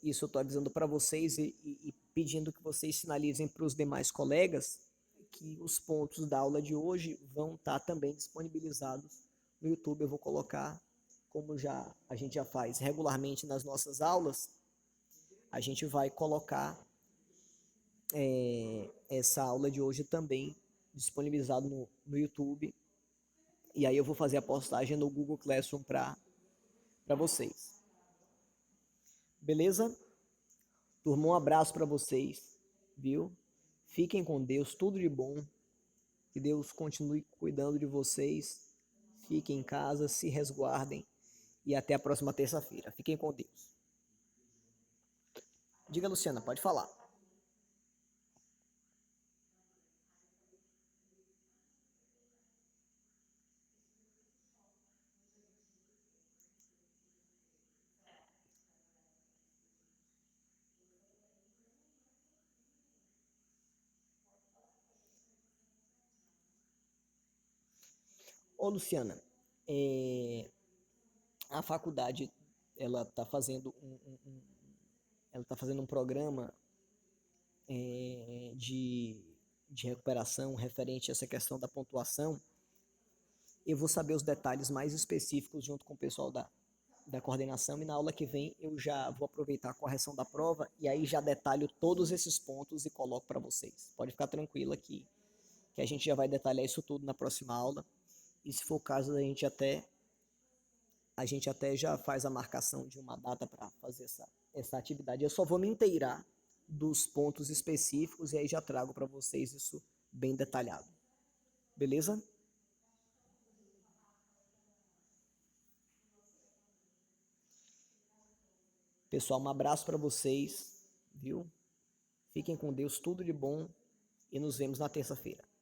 Isso eu estou avisando para vocês e pedindo que vocês sinalizem para os demais colegas que os pontos da aula de hoje vão estar também disponibilizados no YouTube. Eu vou colocar, como a gente já faz regularmente nas nossas aulas, a gente vai colocar essa aula de hoje também disponibilizado no YouTube. E aí eu vou fazer a postagem no Google Classroom para vocês. Beleza? Turma, um abraço para vocês, viu? Fiquem com Deus, tudo de bom. Que Deus continue cuidando de vocês. Fiquem em casa, se resguardem e até a próxima terça-feira. Fiquem com Deus. Diga, Luciana, pode falar. Ô, Luciana, a faculdade ela está fazendo um programa de, de recuperação referente a essa questão da pontuação, eu vou saber os detalhes mais específicos junto com o pessoal da coordenação, e na aula que vem eu já vou aproveitar a correção da prova e aí já detalho todos esses pontos e coloco para vocês. Pode ficar tranquilo aqui, que a gente já vai detalhar isso tudo na próxima aula, e se for o caso a gente até já faz a marcação de uma data para fazer essa atividade. Eu só vou me inteirar dos pontos específicos e aí já trago para vocês isso bem detalhado. Beleza? Pessoal, um abraço para vocês, viu? Fiquem com Deus, tudo de bom e nos vemos na terça-feira.